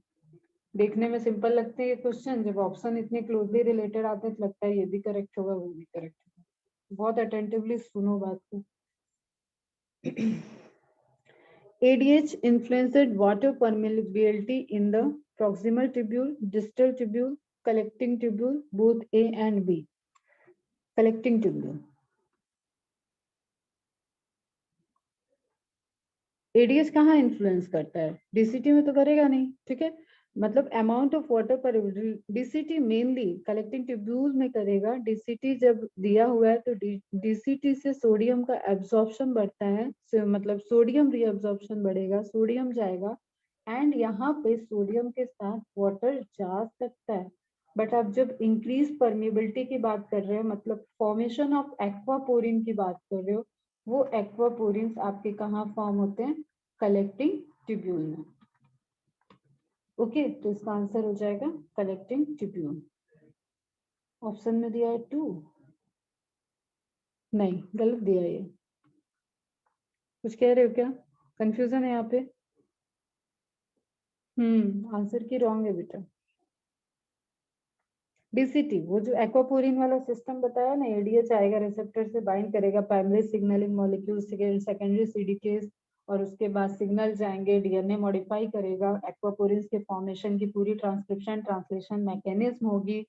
A: देखने में सिंपल लगते हैं ये क्वेश्चन, जब ऑप्शन इतने क्लोजली रिलेटेड आते हैं तो लगता है ये भी करेक्ट होगा वो भी करेक्ट होगा। बहुत अटेंटिवली सुनो बात को। ADH influenced water permeability in the proximal tubule, distal tubule, collecting tubule, both A and B. Collecting tubule. ADH कहाँ इन्फ्लुएंस करता है? DCT में तो करेगा नहीं, ठीक है। मतलब अमाउंट ऑफ वाटर पर DCT मेनली कलेक्टिंग ट्यूब्यूल में करेगा। DCT जब दिया हुआ है तो DCT से सोडियम का एब्जॉर्प्शन बढ़ता है, मतलब सोडियम रीअब्जॉर्प्शन बढ़ेगा, सोडियम जाएगा एंड यहाँ पे सोडियम के साथ वाटर जा सकता है। बट आप जब इंक्रीज परमेबिलिटी की बात कर रहे हो, मतलब फॉर्मेशन ऑफ एक्वापोरिन की बात कर रहे हो, वो एक्वापोरिन्स आपके कहाँ फॉर्म होते हैं? कलेक्टिंग ट्यूब्यूल में। ओके, तो इसका आंसर हो जाएगा कलेक्टिंग ट्यूब्यूल। ऑप्शन में दिया है 2, नहीं गलत दिया है ये। कुछ कह रहे हो क्या? कंफ्यूजन है यहाँ पे? आंसर की रॉन्ग है बेटा। डीसीटी वो जो एक्वापोरिन वाला सिस्टम बताया ना, एडीएच आएगा, रिसेप्टर से बाइंड करेगा प्राइमरी सिग्नलिंग मॉलिक्यूल, सेकेंडरी सीडीकेस, और उसके बाद सिग्नल जाएंगे, डीएनए मॉडिफाई करेगा, एक्वापोरिन के फॉर्मेशन की पूरी ट्रांसक्रिप्शन ट्रांसलेशन मैकेनिज्म होगी,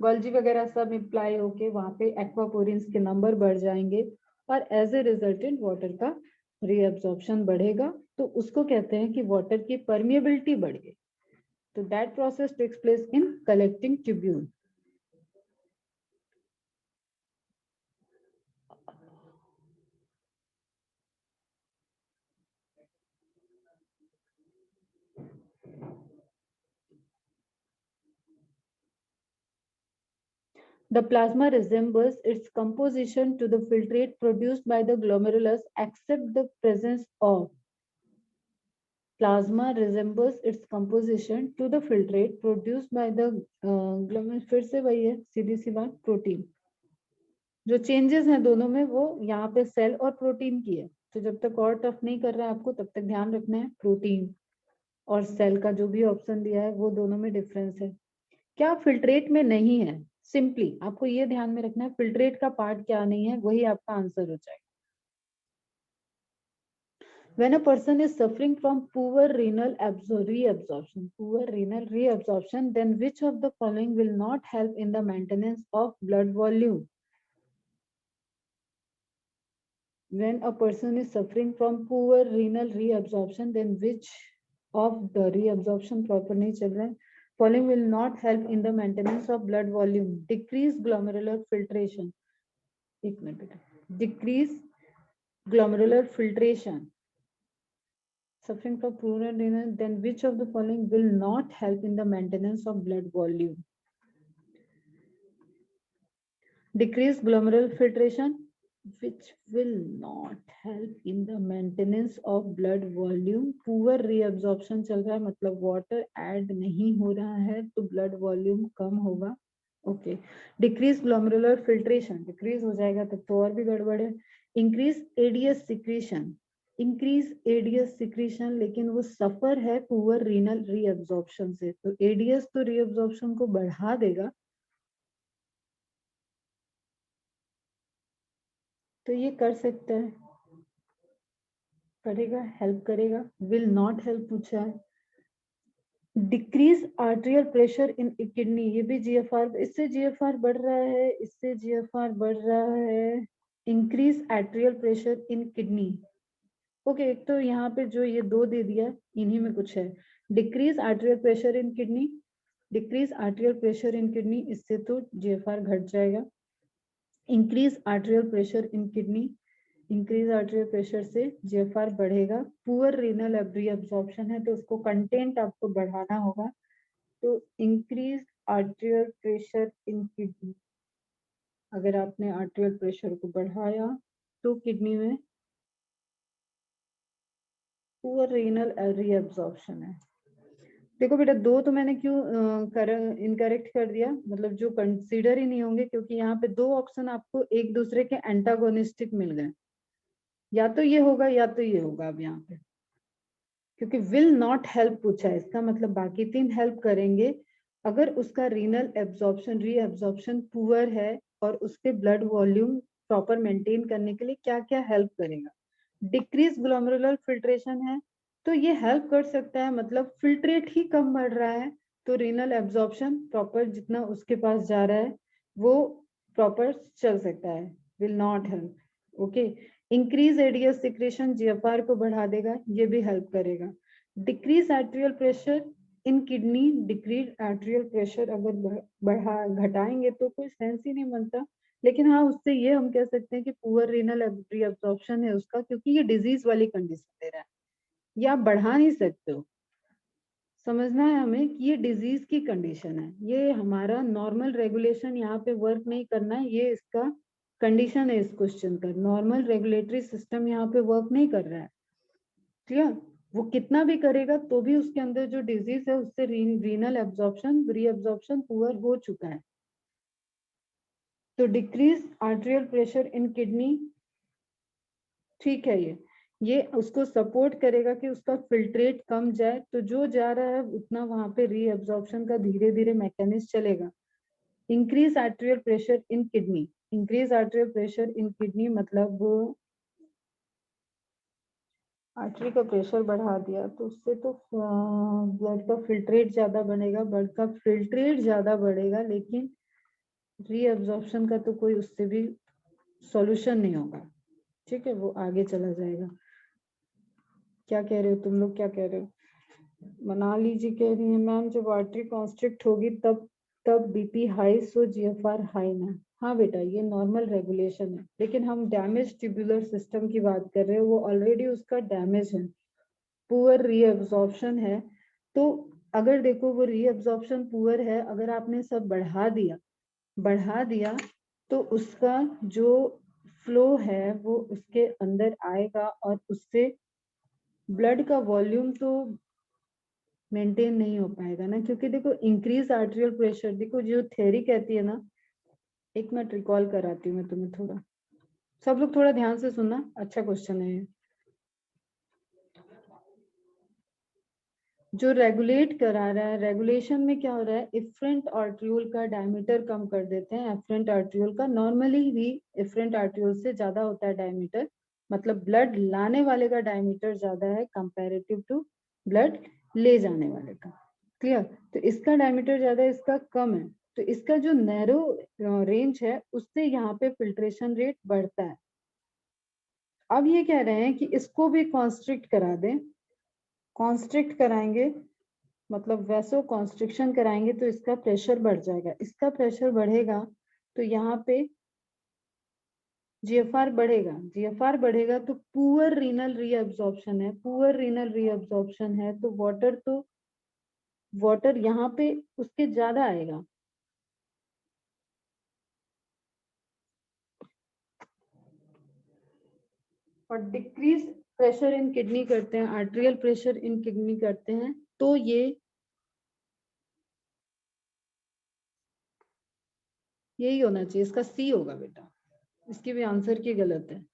A: गोल्जी वगैरह सब इम्प्लाई होके वहां पे एक्वापोरिन के नंबर बढ़ जाएंगे और एज ए रिजल्टेंट वाटर का रीअब्सॉर्प्शन बढ़ेगा, तो उसको कहते हैं कि वाटर की परमिएबिलिटी बढ़ गई। तो that process takes place in collecting tubule. The plasma resembles its composition to the filtrate produced by the glomerulus, except the presence of plasma resembles its composition to the filtrate produced by the glomerulus। फिर से वही है, सीधी सी बात, protein. जो changes हैं दोनों में वो यहाँ पे सेल और प्रोटीन की है। तो जब तक और टफ नहीं कर रहा है आपको, तब तक ध्यान रखना है प्रोटीन और सेल का जो भी ऑप्शन दिया है वो दोनों में डिफरेंस है। क्या फिल्ट्रेट में नहीं है? सिंपली आपको ये ध्यान में रखना है फिल्ट्रेट का पार्ट क्या नहीं है, वही आपका आंसर हो जाएगा। When a person is suffering from poor renal reabsorption, then which of the following will not help in the maintenance of blood volume? When a person is suffering from poor renal reabsorption, then which of the reabsorption proper नहीं चल रहा है, following will not help in the maintenance of blood volume? Decrease glomerular filtration. एक minute बेटा, decrease glomerular filtration. Suffering from poor renal, then which of the following will not help in the maintenance of blood volume? Decrease glomerular filtration, which will not help in the maintenance of blood volume. Poor reabsorption चल रहा है, मतलब water add नहीं हो रहा है तो blood volume कम होगा। Okay, decrease glomerular filtration, decrease हो जाएगा तब तो और भी गड़बड़ है। Increase ADS secretion, increase ADS secretion, लेकिन वो सफर है पुअर रीनल रीअब्जॉर्प्शन से, तो एडीएस तो रीअब्जॉर्प्शन को बढ़ा देगा, तो ये कर सकता है, करेगा, हेल्प करेगा। विल नॉट हेल्प पूछा है। Decrease arterial pressure in kidney, ये भी जीएफआर, इससे जीएफआर बढ़ रहा है, इससे जीएफआर बढ़ रहा है। Increase arterial pressure in kidney, okay, एक तो यहाँ पे जो ये दो दे दिया इन्हीं में कुछ है। Decrease arterial pressure in kidney, decrease arterial pressure in kidney, इससे तो जीएफआर घट जाएगा। Increase arterial pressure in kidney, increase arterial pressure से जीएफआर बढ़ेगा। पुअर रीनल रीअब्जॉर्प्शन है तो उसको कंटेंट आपको बढ़ाना होगा। तो increase arterial pressure in kidney, अगर आपने आर्टेरियल प्रेशर को बढ़ाया तो किडनी में पुअर रीनल रीअब्जॉर्प्शन है। देखो बेटा, दो तो मैंने क्यों इनकरेक्ट कर दिया, मतलब जो कंसीडर ही नहीं होंगे, क्योंकि यहाँ पे दो ऑप्शन आपको एक दूसरे के एंटागोनिस्टिक मिल गए, या तो ये होगा या तो ये होगा। अब यहाँ पे क्योंकि विल नॉट हेल्प पूछा है, इसका मतलब बाकी तीन हेल्प करेंगे अगर उसका रीनल एब्जॉर्प्शन रीअब्जॉर्प्शन पुअर है और उसके ब्लड वॉल्यूम प्रॉपर मेंटेन करने के लिए क्या क्या हेल्प करेगा। डिक्रीज ग्लोमेरुलर फिल्ट्रेशन है तो ये हेल्प कर सकता है, मतलब फिल्ट्रेट ही कम बढ़ रहा है तो रीनल एब्जॉर्प्शन प्रॉपर जितना उसके पास जा रहा है वो प्रॉपर चल सकता है, will not help. Okay, increase ADS secretion GFR को बढ़ा देगा, ये भी हेल्प करेगा। Decrease arterial pressure in kidney, decrease arterial pressure अगर बढ़ा घटाएंगे तो कोई सेंस ही नहीं बनता, लेकिन हाँ उससे ये हम कह सकते हैं कि पुअर रीनल रीअब्जॉर्प्शन है उसका, क्योंकि ये डिजीज वाली कंडीशन दे रहा है, ये आप बढ़ा नहीं सकते हो। समझना है हमें कि ये डिजीज की कंडीशन है, ये हमारा नॉर्मल रेगुलेशन यहाँ पे वर्क नहीं करना है, ये इसका कंडीशन है इस क्वेश्चन का। नॉर्मल रेगुलेटरी सिस्टम यहाँ पे वर्क नहीं कर रहा है, क्लियर। वो कितना भी करेगा तो भी उसके अंदर जो डिजीज है उससे रीनल एब्जॉर्प्शन रीअब्जॉर्प्शन पुअर हो चुका है। तो decrease arterial pressure in kidney, ठीक है, ये उसको सपोर्ट करेगा कि उसका फिल्ट्रेट कम जाए, तो जो जा रहा है उतना वहां पे रीअब्जॉर्प्शन का धीरे धीरे मैकेनिज्म चलेगा। Increase arterial pressure in kidney, increase arterial pressure in kidney मतलब आर्टरी का प्रेशर बढ़ा दिया तो उससे तो ब्लड का फिल्ट्रेट ज्यादा बनेगा, ब्लड का फिल्ट्रेट ज्यादा बढ़ेगा, लेकिन रीअब्जॉर्प्शन का तो कोई उससे भी सॉल्यूशन नहीं होगा, ठीक है, वो आगे चला जाएगा। क्या कह रहे हो तुम लोग, क्या कह रहे हो? मनाली जी कह रही है मैम जब आर्टरी कॉन्स्ट्रिक्ट होगी तब तब बीपी हाई सो जीएफआर हाई ना। हाँ बेटा, ये नॉर्मल रेगुलेशन है, लेकिन हम डैमेज ट्यूबुलर सिस्टम की बात कर रहे हैं, वो ऑलरेडी उसका डैमेज है, पुअर रीअब्जॉर्प्शन है। तो अगर देखो वो रीअब्जॉर्प्शन पुअर है, अगर आपने सब बढ़ा दिया तो उसका जो फ्लो है वो उसके अंदर आएगा और उससे ब्लड का वॉल्यूम तो मेंटेन नहीं हो पाएगा ना, क्योंकि देखो इंक्रीज आर्टेरियल प्रेशर, देखो जो थ्योरी कहती है ना, एक मिनट रिकॉल कराती हूँ मैं तुम्हें थोड़ा, सब लोग थोड़ा ध्यान से सुनना, अच्छा क्वेश्चन है ये। जो रेगुलेट करा रहा है, रेगुलेशन में क्या हो रहा है, इफरेंट आर्ट्रियोल का डायमीटर कम कर देते हैं, एफरेंट आर्ट्रियोल का, नॉर्मली भी इफरेंट आर्ट्रियोल से ज्यादा होता है डायमीटर, मतलब ब्लड लाने वाले का डायमीटर ज्यादा है कंपैरेटिव टू ब्लड ले जाने वाले का, क्लियर। तो इसका डायमीटर ज्यादा है, इसका कम है, तो इसका जो नैरो रेंज है उससे यहाँ पे फिल्ट्रेशन रेट बढ़ता है। अब ये कह रहे हैं कि इसको भी कॉन्स्ट्रिक्ट करा दें, कॉन्स्ट्रिक्ट कराएंगे मतलब वैसो कॉन्स्ट्रिक्शन कराएंगे तो इसका प्रेशर बढ़ जाएगा, इसका प्रेशर बढ़ेगा तो यहाँ पे जीएफआर बढ़ेगा, जीएफआर बढ़ेगा तो पुअर रीनल रीअब्जॉर्प्शन है, पुअर रीनल रीअब्जॉर्प्शन है तो वाटर यहाँ पे उसके ज्यादा आएगा। और डिक्रीज प्रेशर इन किडनी करते हैं, आर्टेरियल प्रेशर इन किडनी करते हैं, तो ये यही होना चाहिए, इसका सी होगा बेटा, इसकी भी आंसर की गलत है।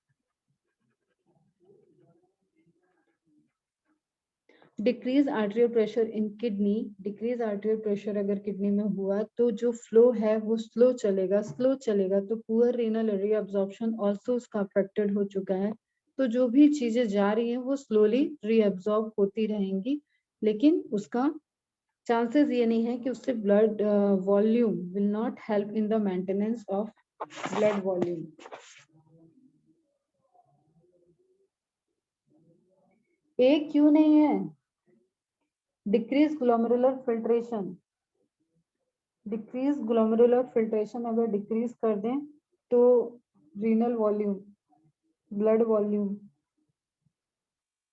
A: Decrease arterial pressure in kidney, decrease arterial pressure अगर किडनी में हुआ तो जो फ्लो है वो स्लो चलेगा, स्लो चलेगा तो पुअर रीनल रीअब्जॉर्प्शन आल्सो उसका अफेक्टेड हो चुका है, तो जो भी चीजें जा रही हैं वो स्लोली रीअब्जॉर्ब होती रहेंगी, लेकिन उसका चांसेस ये नहीं है कि उससे blood volume will not help in the maintenance of blood volume. एक क्यों नहीं है, decrease glomerular filtration, decrease glomerular filtration अगर डिक्रीज कर दें तो renal volume, blood volume,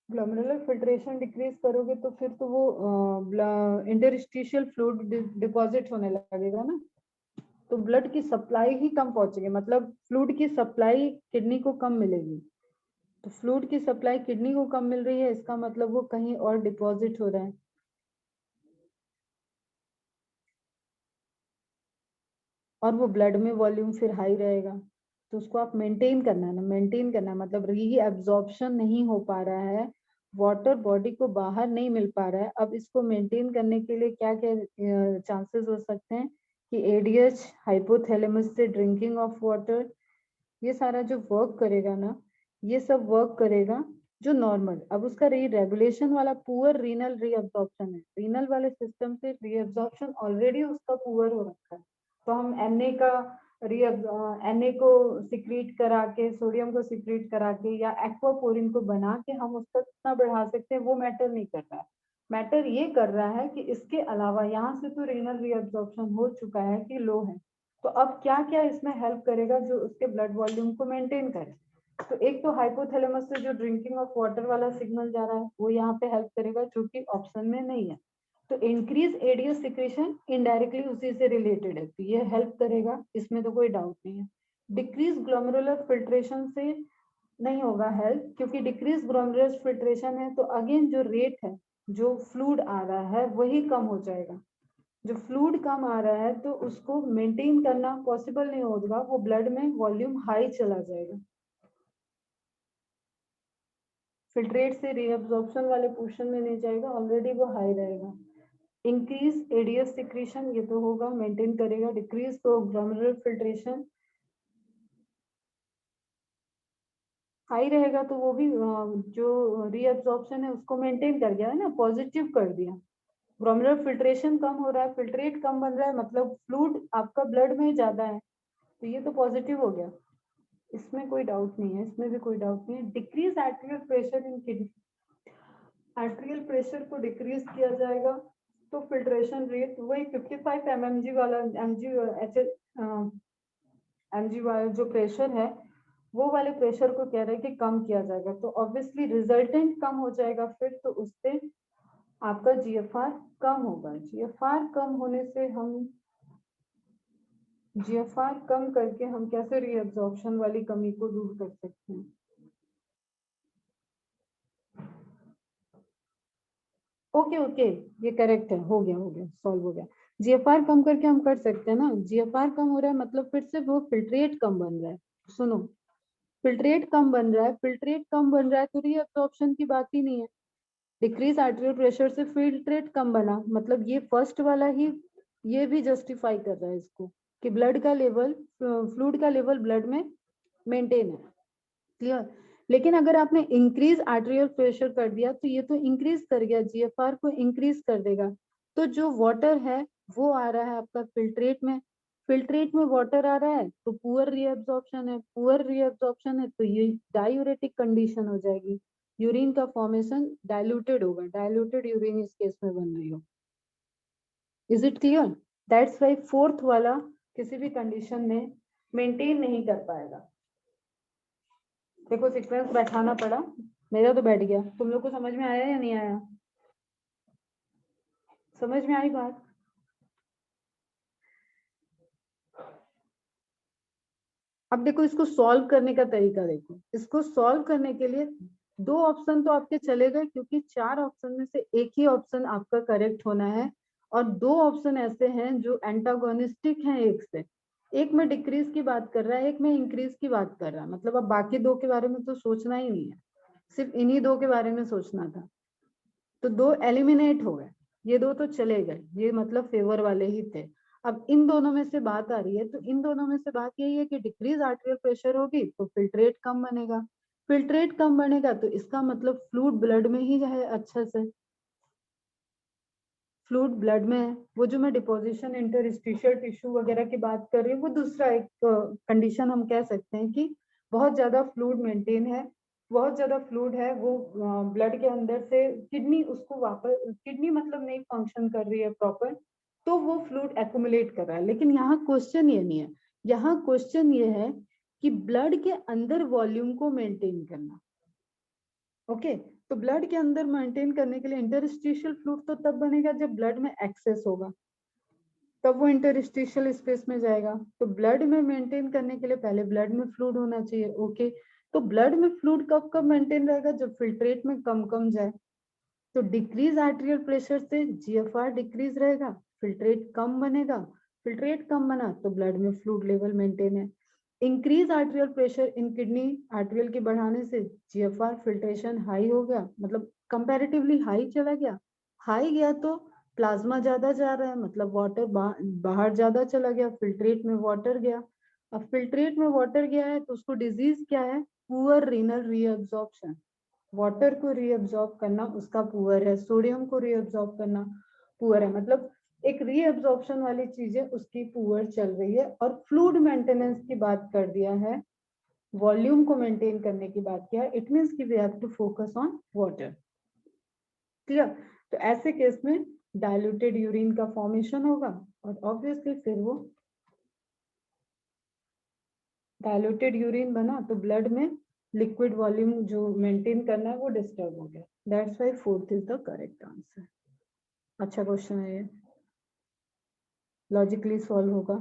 A: glomerular filtration decrease करोगे तो फिर तो वो इंटरस्टिशियल फ्लूइड डिपॉजिट होने लगेगा ना, तो ब्लड की सप्लाई ही कम पहुंचेगी, मतलब फ्लूइड की सप्लाई किडनी को कम मिलेगी। तो फ्लूइड की सप्लाई किडनी को कम मिल रही है, इसका मतलब वो कहीं और डिपॉजिट हो रहा है, और वो ब्लड में वॉल्यूम फिर हाई रहेगा। तो उसको आप मेंटेन करना है ना, मेंटेन करना है मतलब री एब्जॉर्प्शन नहीं हो पा रहा है, वाटर बॉडी को बाहर नहीं मिल पा रहा है। अब इसको मेंटेन करने के लिए क्या क्या चांसेस हो सकते हैं कि एडीएच, हाइपोथैलेमस से ड्रिंकिंग ऑफ वाटर, ये सारा जो वर्क करेगा ना, ये सब वर्क करेगा जो नॉर्मल। अब उसका रेगुलेशन वाला पुअर रीनल रीअब्जॉर्प्शन है, रीनल वाले सिस्टम से रीअब्जॉर्प्शन ऑलरेडी उसका पुअर हो रखा है, तो हम Na को सिक्रीट करा के, सोडियम को सिक्रीट करा के या एक्वापोरिन को बना के हम उसका कितना बढ़ा सकते हैं, वो मैटर नहीं कर रहा है। मैटर ये कर रहा है कि इसके अलावा यहाँ से तो रीनल रीअब्जॉर्प्शन हो चुका है कि लो है, तो अब क्या क्या इसमें हेल्प करेगा जो उसके ब्लड वॉल्यूम को मेंटेन करे। तो एक तो हाइपोथैलेमस से जो ड्रिंकिंग ऑफ वाटर वाला सिग्नल जा रहा है वो यहाँ पे हेल्प करेगा, जो कि ऑप्शन में नहीं है। तो इंक्रीज एडीएस सिक्रेशन इनडायरेक्टली उसी से रिलेटेड है, तो ये हेल्प करेगा, इसमें तो कोई डाउट नहीं है। डिक्रीज ग्लोमेरुलर फिल्ट्रेशन से नहीं होगा हेल्प, क्योंकि डिक्रीज ग्लोमेरुलर फिल्ट्रेशन है तो अगेन जो रेट है, जो फ्लूइड आ रहा है वही कम हो जाएगा। जो फ्लूइड कम आ रहा है तो उसको मेंटेन करना पॉसिबल नहीं होगा, वो ब्लड में वॉल्यूम हाई चला जाएगा। फिल्ट्रेट से रीअब्जॉर्प्शन वाले पोर्शन में नहीं जाएगा, ऑलरेडी वो हाई रहेगा। इंक्रीज एडीएस सिक्रीशन, ये तो होगा, मेंटेन करेगा। डिक्रीज ग्लोमेरुलर फिल्ट्रेशन हाई रहेगा तो वो भी जो रीअब्जॉर्प्शन है उसको मेंटेन कर गया है ना, पॉजिटिव कर दिया। ग्लोमेरुलर फिल्ट्रेशन कम हो रहा है, फिल्ट्रेट कम बन रहा है, मतलब फ्लूइड आपका ब्लड में ज्यादा है, तो ये तो पॉजिटिव हो गया, इसमें कोई डाउट नहीं है, इसमें भी कोई डाउट नहीं है। Decrease arterial pressure in kidney, arterial pressure को डिक्रीज किया जाएगा तो फिल्ट्रेशन रेट वही 55 mg वाला mg वाला जो प्रेशर है, वो वाले प्रेशर को कह रहे हैं कि कम किया जाएगा, तो ऑब्वियसली रिजल्टेंट कम हो जाएगा, फिर तो उससे आपका जीएफआर कम होगा। जीएफआर कम होने से हम जीएफआर कम करके हम कैसे रीअब्जॉर्प्शन वाली कमी को दूर कर सकते हैं। ओके ओके, ये करेक्ट है, हो गया सॉल्व हो गया। जीएफआर कम करके हम कर सकते हैं ना, जीएफआर कम हो रहा है मतलब फिर से वो फिल्ट्रेट कम बन रहा है। सुनो, फिल्ट्रेट कम बन रहा है, फिल्ट्रेट कम बन रहा है तो रीअब्जॉर्प्शन की बात ही नहीं है। डिक्रीज आर्टेरियल प्रेशर से फिल्ट्रेट कम बना, मतलब ये फर्स्ट वाला ही ये भी जस्टिफाई कर रहा है इसको कि ब्लड का लेवल, फ्लूइड का लेवल ब्लड में मेंटेन है। क्लियर। लेकिन अगर आपने इंक्रीज आर्टेरियल प्रेशर कर दिया तो ये तो इंक्रीज कर गया, जीएफआर को इंक्रीज कर देगा, तो जो वाटर है वो आ रहा है आपका फिल्ट्रेट में, फिल्ट्रेट में वाटर आ रहा है तो पुअर रीअब्जॉर्प्शन है, पुअर रीअब्जॉर्प्शन है तो ये डायूरेटिक कंडीशन हो जाएगी, यूरिन का फॉर्मेशन डाइल्यूटेड होगा, डाइल्यूटेड यूरिन इस केस में बन रही हो। Is it clear? That's why fourth वाला किसी भी कंडीशन में मेंटेन नहीं कर पाएगा। देखो सीक्वेंस बैठाना पड़ा, मेरा तो बैठ गया, तुम लोग को समझ में आया या नहीं आया? समझ में आई बात? अब देखो इसको सॉल्व करने का तरीका देखो, इसको सॉल्व करने के लिए दो ऑप्शन तो आपके चले गए, क्योंकि चार ऑप्शन में से एक ही ऑप्शन आपका करेक्ट होना है, और दो ऑप्शन ऐसे हैं जो एंटागोनिस्टिक हैं एक से, एक में डिक्रीज की बात कर रहा है, एक में इंक्रीज की बात कर रहा है, मतलब अब बाकी दो के बारे में तो सोचना ही नहीं है, सिर्फ इन्हीं दो के बारे में सोचना था। तो दो एलिमिनेट हो गए, ये दो तो चले गए, ये मतलब फेवर वाले ही थे। अब इन दोनों में से बात आ रही है, तो इन दोनों में से बात यही है कि डिक्रीज आर्टेरियल प्रेशर होगी तो फिल्ट्रेट कम बनेगा, फिल्ट्रेट कम बनेगा तो इसका मतलब फ्लूइड ब्लड में ही है, अच्छे से फ्लूइड ब्लड में है। वो जो मैं डिपोजिशन इंटरस्टिशियल टिश्यू वगैरह की बात कर रही हूँ वो दूसरा एक कंडीशन हम कह सकते हैं कि बहुत ज्यादा फ्लूइड मेंटेन है, बहुत ज्यादा फ्लूइड है वो ब्लड के अंदर से, किडनी उसको वापस, किडनी मतलब नहीं फंक्शन कर रही है प्रॉपर, तो वो फ्लूइड एक्युमुलेट कर रहा है। लेकिन यहाँ क्वेश्चन ये नहीं है, यहाँ क्वेश्चन ये है कि ब्लड के अंदर वॉल्यूम को मेंटेन करना। ओके, तो ब्लड के अंदर मेंटेन करने के लिए इंटरस्टिशियल फ्लूइड तो तब बनेगा जब ब्लड में एक्सेस होगा, तब वो इंटरस्टिशियल स्पेस में जाएगा। तो ब्लड में मेंटेन करने के लिए पहले ब्लड में फ्लूइड होना चाहिए। ओके, तो ब्लड में फ्लूइड कब कब मेंटेन रहेगा, जब फिल्ट्रेट में कम कम जाए। तो डिक्रीज आर्टेरियल प्रेशर से जीएफआर डिक्रीज रहेगा, फिल्ट्रेट कम बनेगा, फिल्ट्रेट कम बना तो ब्लड में फ्लूइड लेवल मेंटेन है। Increase arterial pressure in kidney arterial के बढ़ाने से जीएफआर फिल्ट्रेशन हाई हो गया, मतलब कंपैरेटिवली हाई चला गया। हाई गया तो प्लाज्मा ज्यादा जा रहा है, मतलब वाटर बाहर ज्यादा चला गया, फिल्ट्रेट में वाटर गया। अब फिल्ट्रेट में वाटर गया है तो उसको डिजीज क्या है, पुअर रीनल रीअब्जॉर्प्शन। वाटर को रीअब्जॉर्ब करना उसका पुअर है, सोडियम को रीअब्जॉर्ब करना पुअर है, मतलब एक रीअब्जॉर्प्शन वाली चीजें उसकी पुअर चल रही है। और फ्लूइड मेंटेनेंस की बात कर दिया है, वॉल्यूम को मेंटेन करने की बात किया है, इट मींस कि we have to focus on water. Clear? तो ऐसे केस में डाइल्यूटेड यूरिन का फॉर्मेशन होगा और ऑब्वियसली फिर वो डाइल्यूटेड यूरिन बना तो ब्लड में लिक्विड वॉल्यूम जो मेंटेन करना है वो डिस्टर्ब हो गया। That's why fourth is the correct answer. अच्छा क्वेश्चन है ये, लॉजिकली सॉल्व होगा।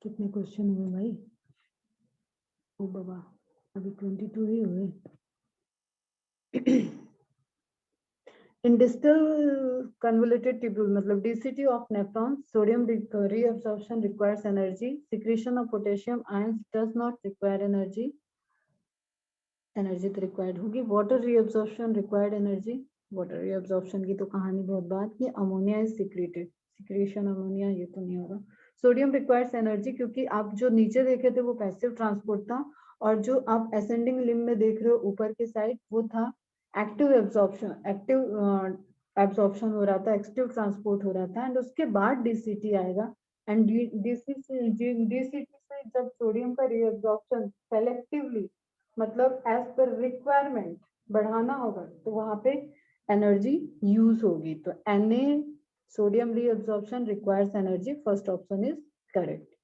A: कितने क्वेश्चन हुए भाई? ओ बाबा, अभी 22 ही हुए। In distal convoluted tubule, मतलब DCT of nephrons, sodium reabsorption requires energy. Secretion of potassium ions does not require energy. Energy तो रिक्वायर्ड होगी। Water reabsorption required energy, water reabsorption की तो कहानी बहुत बात की। Ammonia is secreted, secretion ammonia ये तो नहीं होगा। सोडियम रिक्वायर्स एनर्जी, क्योंकि आप जो नीचे देखे थे वो पैसिव ट्रांसपोर्ट था, और जो आप असेंडिंग लिम्ब में देख रहे हो ऊपर के साइड वो था एक्टिव एब्जॉर्प्शन, एक्टिव एब्जॉर्प्शन हो रहा था, एक्टिव ट्रांसपोर्ट हो रहा था। एंड उसके बाद डीसीटी आएगा, एंड डीसीटी से जब सोडियम का रीअब्जॉर्प्शन सेलेक्टिवली, मतलब एज पर रिक्वायरमेंट बढ़ाना होगा, तो वहां पे एनर्जी यूज होगी। तो Na sodium reabsorption requires energy, first option is correct.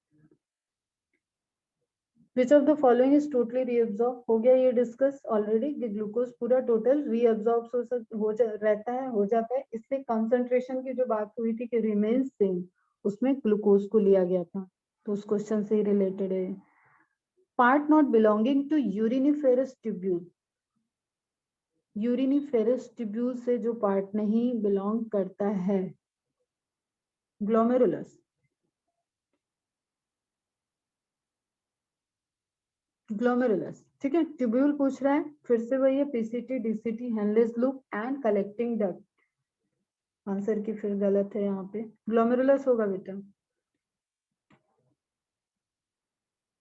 A: Which of the following is totally reabsorb, हो गया ये डिस्कस ऑलरेडी कि ग्लूकोज पूरा टोटल रीअब्सॉर्ब रहता है, हो जाता है। इसलिए कंसंट्रेशन की जो बात हुई थी कि रिमेन्स सेम, उसमें ग्लूकोज को लिया गया था, तो उस क्वेश्चन से ही रिलेटेड है। Part not belonging to uriniferous tubule, uriniferous tubule से जो पार्ट नहीं बिलोंग करता है, ग्लोमेरुलस, ग्लोमेरुलस, ठीक है। ट्यूब्यूल पूछ रहा है, फिर से वही है, PCT, DCT, Henle's loop and collecting duct. Answer की फिर गलत है यहाँ पे, ग्लोमेरुलस होगा बेटा।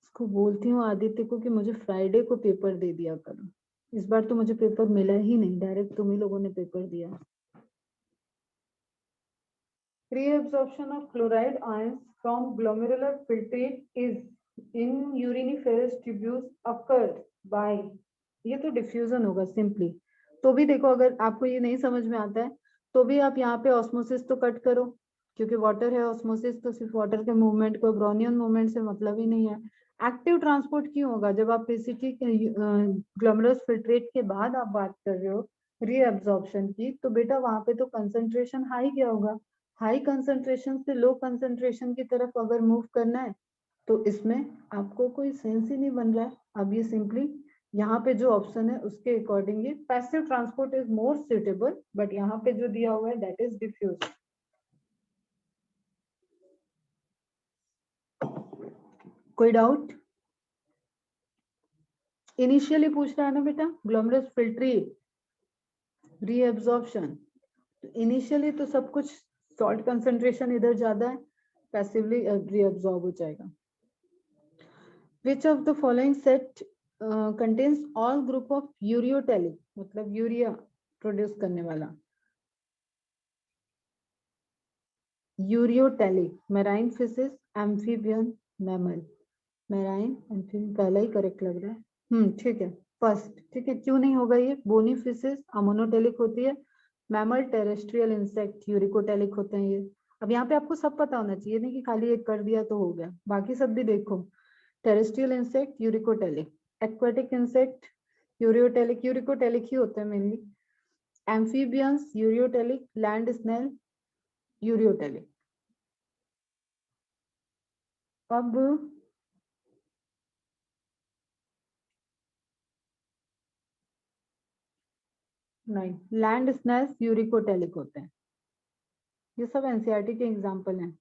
A: इसको बोलती हूँ आदित्य को कि मुझे फ्राइडे को पेपर दे दिया करो, इस बार तो मुझे पेपर मिला ही नहीं, डायरेक्ट तुम ही लोगों ने पेपर दिया। Reabsorption of chloride ions from glomerular filtrate is in uriniferous tubules occurred by, ये तो डिफ्यूजन होगा सिंपली। तो भी देखो, अगर आपको ये नहीं समझ में आता है तो भी आप यहाँ पे ऑस्मोसिस तो कट करो, क्योंकि वाटर है, ऑस्मोसिस तो सिर्फ वाटर के मूवमेंट को, ब्रोनियन मूवमेंट से मतलब ही नहीं है। एक्टिव ट्रांसपोर्ट क्यों होगा, जब आप पीसीटी ग्लोमेरुलस फिल्ट्रेट के बाद आप बात कर रहे हो रीअब्जॉर्प्शन की, तो बेटा वहां पे तो कंसंट्रेशन हाई गया होगा। हाई कंसंट्रेशन से लो कंसंट्रेशन की तरफ अगर मूव करना है तो इसमें आपको कोई सेंस ही नहीं बन रहा है। अब ये सिंपली यहाँ पे जो ऑप्शन है उसके accordingly passive transport is more suitable, but यहाँ पे जो दिया हुआ है दैट इज डिफ्यूज। कोई डाउट? इनिशियली पूछ रहा है ना बेटा, ग्लोमेरुलस फिल्ट्रेट रीअब्जॉर्प्शन, इनिशियली तो सब कुछ सॉल्ट कंसंट्रेशन इधर ज्यादा है, पैसिवली रीअब्सॉर्ब हो जाएगा। Which of the following set contains all group of ureotelic, मतलब यूरिया प्रोड्यूस करने वाला, ureotelic, marine fishes, amphibian, mammal. Marine amphibian पहला ही करेक्ट लग रहा है। ठीक है, फर्स्ट ठीक है। क्यों नहीं होगा ये? बोनीफिशिस अमोनोटेलिक होती है, मैमल टेरेस्ट्रियल इंसेक्ट यूरिकोटेलिक होते हैं ये। अब यहाँ पे आपको सब पता होना चाहिए, नहीं कि खाली एक कर दिया तो हो गया, बाकी सब भी देखो। Terrestrial insect uricotelic, aquatic insect ureotelic, uricotelic ही होते हैं mainly. Amphibians ureotelic, land snail ureotelic. अब नहीं, लैंड स्नेल्स यूरिकोटेलिक होते हैं। ये सब एनसीईआरटी के एग्जाम्पल हैं।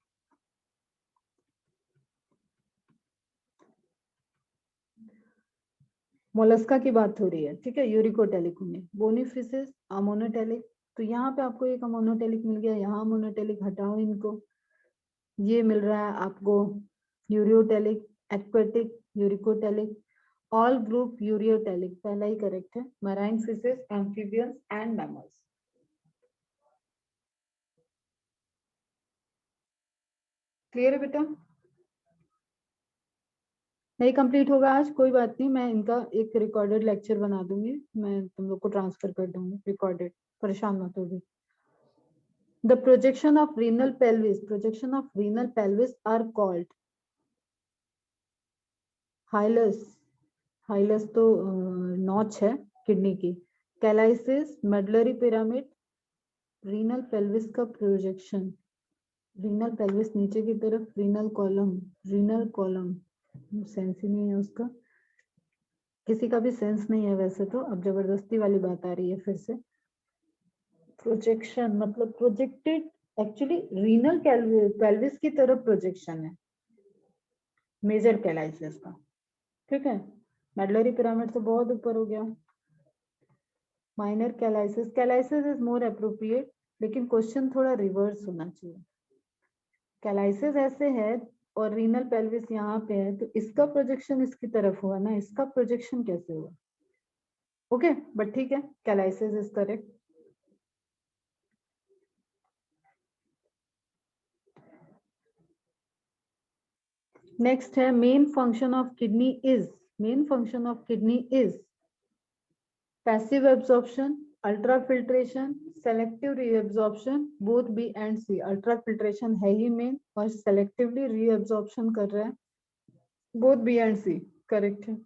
A: मोलस्का की बात हो रही है, ठीक है, यूरिकोटेलिक होंगे। बोनीफिशिस अमोनोटेलिक, तो यहाँ पे आपको एक अमोनोटेलिक मिल गया, यहाँ अमोनोटेलिक हटाओ इनको, ये मिल रहा है आपको ureotelic, aquatic uricotelic, all group ureotelic, पहला ही करेक्ट है। Marine fishes, amphibians and mammals. Clear है बेटा? नहीं कंप्लीट होगा आज, कोई बात नहीं, मैं इनका एक रिकॉर्डेड लेक्चर बना दूंगी, मैं तुम लोग को ट्रांसफर कर दूंगी रिकॉर्डेड, परेशान मत होगी। The projection of renal pelvis are called हाइलस, हाइलस तो नॉच है किडनी की, कैलाइसिस, मेडलरी पिरामिड, रीनल पेल्विस का प्रोजेक्शन, रीनल पेल्विस नीचे की तरफ, रीनल कॉलम सेंस ही नहीं है उसका, किसी का भी सेंस नहीं है वैसे तो, अब जबरदस्ती वाली बात आ रही है फिर से। प्रोजेक्शन मतलब प्रोजेक्टेड, एक्चुअली रीनल पेल्विस की तरफ प्रोजेक्शन है मेजर कैलाइसिस का, ठीक है। मेडलरी पिरामिड तो बहुत ऊपर हो गया। Minor calyces, कैलाइसिस is more appropriate, लेकिन क्वेश्चन थोड़ा रिवर्स होना चाहिए। कैलाइसिस ऐसे है और रीनल पेल्विस यहाँ पे है, तो इसका प्रोजेक्शन इसकी तरफ हुआ ना, इसका प्रोजेक्शन कैसे हुआ? ओके, बट ठीक है, कैलाइसिस इज करेक्ट। नेक्स्ट है main function of kidney is, main function of kidney is passive absorption, ultra filtration, selective reabsorption, both B and C. Ultra filtration है ही मेन और सेलेक्टिवली रीअब्जॉर्प्शन कर रहा है, both B and C correct है।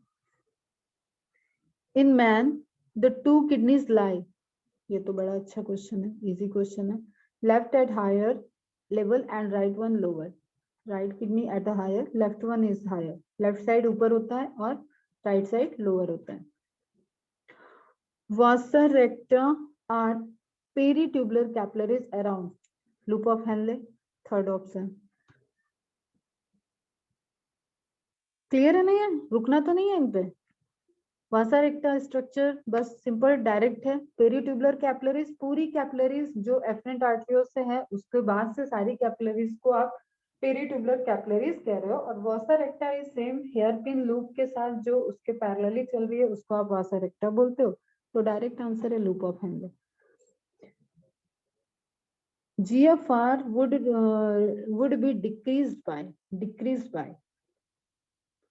A: In man the two kidneys lie, ये तो बड़ा अच्छा क्वेश्चन है, इजी क्वेश्चन है। Left at higher level and right one lower, right kidney at a higher, left one is higher, left side ऊपर होता है और राइट साइड लोअर होता है। Vasa recta are peritubular capillaries around loop of Henle, third option. Clear है? नहीं है, रुकना तो नहीं है इन पे। वासा रेक्टा स्ट्रक्चर बस सिंपल डायरेक्ट है। पेरिट्यूबुलर कैपिलरीज, पूरी कैपिलरीज जो एफरेंट आर्टरियोल से है उसके बाद से सारी कैपिलरीज को आप पेरिट्यूबुलर कैपिलरीज कह रहे हो, और vasa recta is same hairpin loop के साथ जो उसके पैरेलली चल रही है उसको आप वासा रेक्टा बोलते हो, तो डायरेक्ट आंसर है loop of Henle. GFR would be decreased by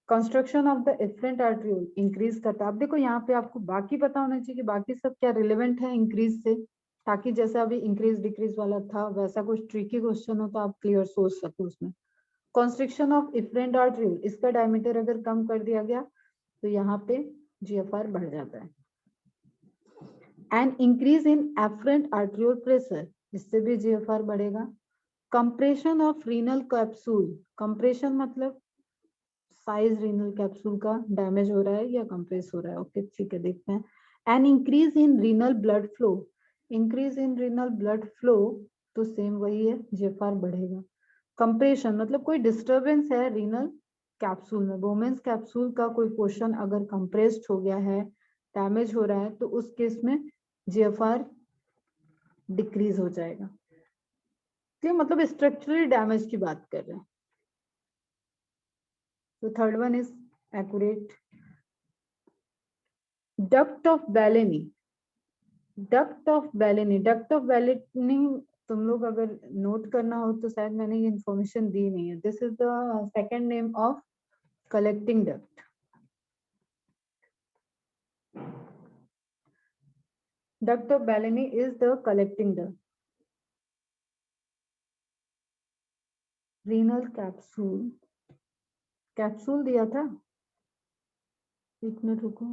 A: construction of the efferent arteriole, increase करता है। अब देखो यहाँ पे आपको बाकी पता होना चाहिए कि बाकी सब क्या रिलेवेंट है इंक्रीज से, ताकि जैसा अभी इंक्रीज डिक्रीज वाला था वैसा कुछ ट्रिकी क्वेश्चन हो तो आप क्लियर सोच सको उसमें। कंस्ट्रक्शन ऑफ एफरेंट आर्टरियोल, इसका डायमीटर अगर कम कर दिया गया तो यहाँ पे GFR बढ़ जाता है। And increase in efferent arteriole pressure, इससे भी GFR बढ़ेगा। Compression of renal capsule, compression मतलब साइज रीनल कैप्सूल का डैमेज हो रहा है या कंप्रेस हो रहा है, ओके ठीक है, देखते हैं। An increase in renal blood flow, increase in renal blood flow तो सेम वही है, GFR बढ़ेगा। कंप्रेशन मतलब कोई डिस्टरबेंस है रीनल कैप्सूल में, वोमेन्स कैप्सूल का कोई पोर्शन अगर कंप्रेस्ड हो गया है, डैमेज हो रहा है, तो उस केस में GFR डिक्रीज हो जाएगा। तो मतलब स्ट्रक्चरल डैमेज की बात कर रहे हैं, तो third one is accurate. Duct of Bellini, duct of Bellini, duct of Bellini तुम लोग अगर नोट करना हो तो शायद मैंने ये इंफॉर्मेशन दी नहीं है। This is the second name of collecting duct. Duct of Bellini is the collecting duct. Renal capsule, capsule दिया था, एक मिनट रुको।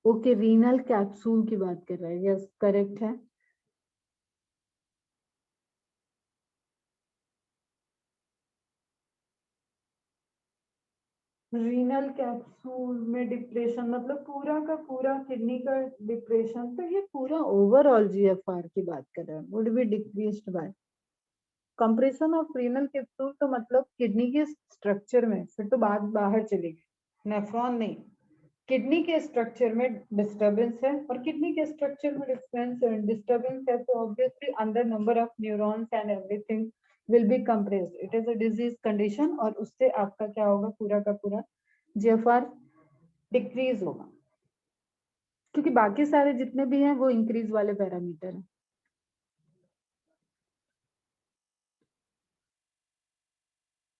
A: ओके, रीनल कैप्सूल की बात कर रहा है, यस करेक्ट है। रीनल कैप्सूल में डिप्रेशन मतलब पूरा का पूरा किडनी का डिप्रेशन, तो ये पूरा ओवरऑल जीएफआर की बात कर रहा है, would be decreased bye compression of renal capsule, तो मतलब किडनी के स्ट्रक्चर में, फिर तो बात बाहर चली गई, नेफ्रॉन नहीं, किडनी के स्ट्रक्चर में डिस्टरबेंस है, और किडनी के स्ट्रक्चर में डिस्टरबेंस है तो ऑब्वियसली अंदर number of neurons and everything will be compressed, it is a disease condition, और उससे आपका क्या होगा, पूरा का पूरा जीएफआर डिक्रीज होगा, क्योंकि बाकी सारे जितने भी हैं वो इंक्रीज वाले पैरामीटर हैं।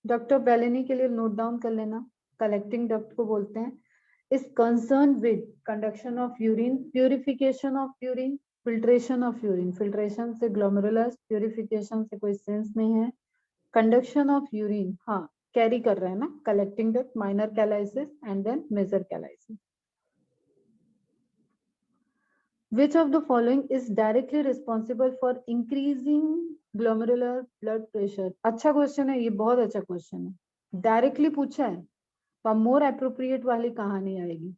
A: डक्ट ऑफ बेलेनी के लिए नोट डाउन कर लेना, कलेक्टिंग डक्ट को बोलते हैं, is concerned with conduction of urine, purification of urine, filtration of urine, filtration से glomerulus, purification से कोई सेंस नहीं है, conduction of urine हाँ कैरी कर रहे हैं ना, collecting duct, minor catalysis and then major catalysis. Which of the following is directly responsible for increasing glomerular blood pressure? अच्छा क्वेश्चन है ये, बहुत अच्छा क्वेश्चन है, डायरेक्टली पूछा है तो मोर अप्रोप्रिएट वाली कहानी आएगी।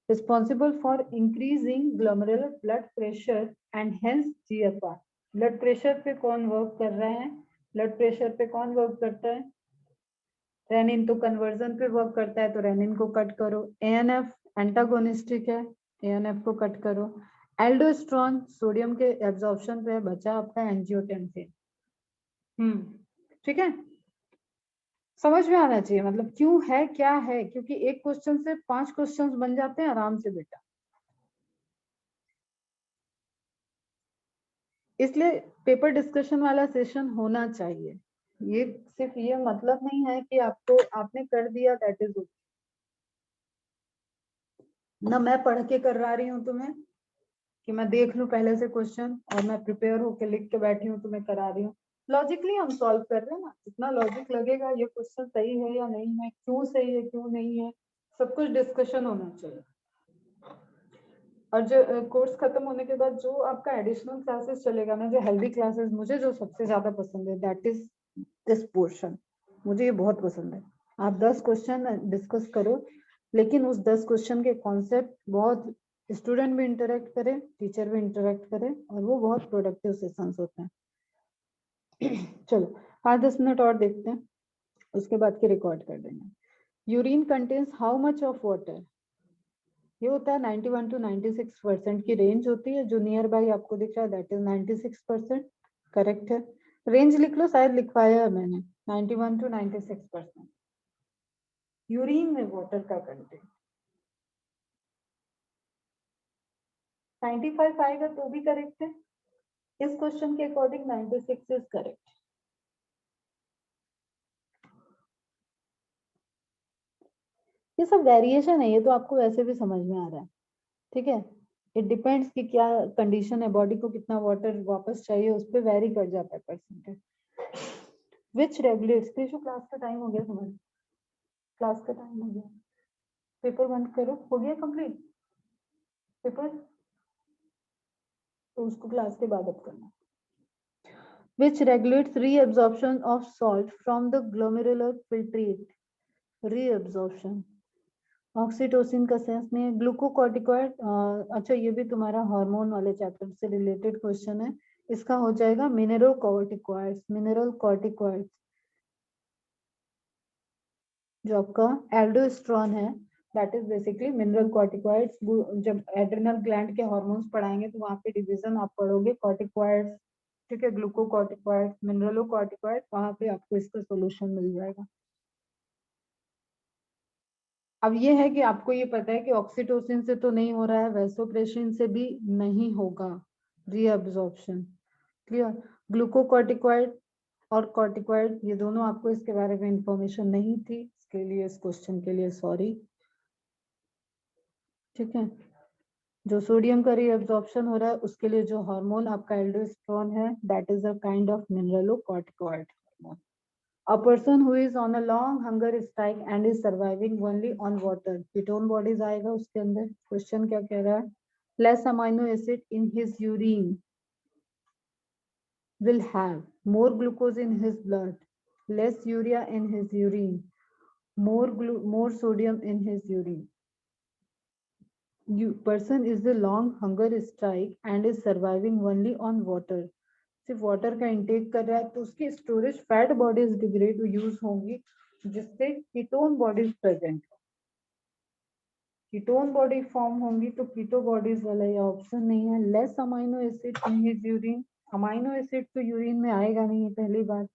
A: Responsible for increasing glomerular blood pressure and hence GFR. Blood pressure पे कौन वर्क कर रहा है, ब्लड प्रेशर पे कौन वर्क करता है, रेनिन तो कन्वर्जन पे वर्क करता है, तो रेनिन को कट करो, ANF एंटागोनिस्टिक है, ANF को कट करो, एल्डोस्टेरोन सोडियम के एब्जॉर्प्शन पे बचा आपका एंजियोटेंसिन। ठीक है, समझ में आना चाहिए, मतलब क्यों है क्या है, क्योंकि एक क्वेश्चन से 5 क्वेश्चंस बन जाते हैं आराम से बेटा, इसलिए पेपर डिस्कशन वाला सेशन होना चाहिए। ये सिर्फ ये मतलब नहीं है कि आपको आपने कर दिया दैट इज ना, मैं पढ़ के करा रही हूँ तुम्हें कि मैं देख लूं पहले से क्वेश्चन और मैं प्रिपेयर होके लिख के बैठी हूँ तुम्हें करा रही हूँ, लॉजिकली हम सॉल्व कर रहे हैं ना, जितना लॉजिक लगेगा ये क्वेश्चन सही है या नहीं है, क्यों सही है क्यों नहीं है, सब कुछ डिस्कशन होना चाहिए। और जो कोर्स खत्म होने के बाद जो आपका एडिशनल क्लासेस चलेगा ना, जो हेल्दी क्लासेस, मुझे जो सबसे ज्यादा पसंद है दैट इज दिस पोर्शन, मुझे ये बहुत पसंद है। आप 10 क्वेश्चन डिस्कस करो, लेकिन उस 10 क्वेश्चन के कॉन्सेप्ट बहुत स्टूडेंट भी इंटरेक्ट करे, टीचर भी इंटरेक्ट करे, और वो बहुत प्रोडक्टिव सेशंस होते हैं। चलो 5-10 मिनट और देखते हैं, उसके बाद के रिकॉर्ड कर देंगे। Urine contains how much of water, ये होता है 91 to 96% की रेंज होती है, जो नियर बाई आपको दिख रहा है दैट इज 96%, करेक्ट है। रेंज लिख लो, शायद लिखवाया है मैंने, 91 to 96% यूरिन में वाटर का कंटेंट। 95 आएगा तो भी करेक्ट है, इस क्वेश्चन के अकॉर्डिंग 96 इज करेक्ट। ये सब वेरिएशन है, ये तो आपको वैसे भी समझ में आ रहा है, ठीक है, इट डिपेंड्स कि क्या कंडीशन है, बॉडी को कितना वाटर वापस चाहिए, उस पर वेरी कर जाता है परसेंटेज। विच रेगुलेट्स, क्लास का टाइम हो गया, समझ क्लास का टाइम हो गया, पेपर बंद करो, हो गया कंप्लीट पेपर, तो उसको क्लास के बाद अब करना। Which regulates reabsorption of salt from the glomerular filtrate, reabsorption, oxytocin का सेंस नहीं है, ग्लूकोकॉर्टिकॉइड, अच्छा ये भी तुम्हारा हार्मोन वाले चैप्टर से रिलेटेड क्वेश्चन है, इसका हो जाएगा मिनरल कॉर्टिकॉइड्स, मिनरल कॉर्टिकॉइड्स जो आपका एल्डोस्टेरोन है that is basically mineral corticoids. जब एड्रिनल ग्लैंड के हार्मोन्स पढ़ाएंगे तो वहां पे डिवीजन आप पढ़ोगे कॉर्टिकॉइड्स, ठीक है, ग्लूकोकॉर्टिकॉइड्स, मिनरलोकॉर्टिकॉइड्स, वहां पे आपको इसका सॉल्यूशन मिल जाएगा। अब ये है कि आपको ये पता है कि ऑक्सीटोसिन से तो नहीं हो रहा है, वैसोप्रेसिन से भी नहीं होगा रीअब्जॉर्प्शन, क्लियर। ग्लूकोकॉर्टिकॉइड और कॉर्टिकॉइड, ये दोनों आपको इसके बारे में इंफॉर्मेशन नहीं थी, इसके लिए इस क्वेश्चन के लिए सॉरी। ठीक है, जो सोडियम का रीअब्जॉर्प्शन हो रहा है उसके लिए जो हार्मोन आपका एल्डोस्टेरोन है, that is a kind of mineralocorticoid hormone. A person who is on a long hunger strike and is surviving only on water, ketone bodies आएगा उसके अंदर। क्वेश्चन क्या कह रहा है? Less amino acid in his urine will have more glucose in his blood, less urea in his urine, more sodium in his urine. Person is the long hunger strike and is surviving only on water. सिर्फ water का intake कर रहा है तो उसकी storage fat bodies degrade use होंगी जिससे ketone bodies present हो। कीटोन बॉडी फॉर्म होंगी तो कीटो बॉडीज वाला ये ऑप्शन नहीं है। Less amino acid in his urine, amino acid तो यूरिन में आएगा नहीं है, पहली बात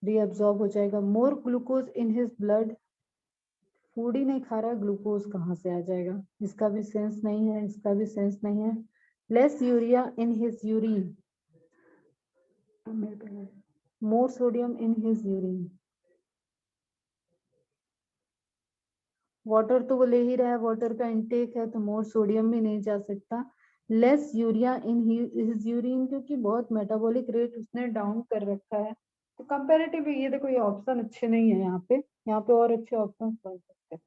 A: रीअब्सॉर्ब हो जाएगा। More glucose in his blood, food ही नहीं खा रहा, ग्लूकोज कहाँ से आ जाएगा, इसका भी सेंस नहीं है, इसका भी सेंस नहीं है। Less urea in his urine, more sodium in his urine, water तो वो ले ही रहा है, वाटर का इंटेक है तो मोर सोडियम भी नहीं जा सकता। Less urea in his urine, क्योंकि बहुत मेटाबॉलिक रेट उसने डाउन कर रखा है, तो कंपैरेटिवली ये देखो ये ऑप्शन अच्छे नहीं है। यहाँ पे और अच्छे ऑप्शंस बन सकते हैं,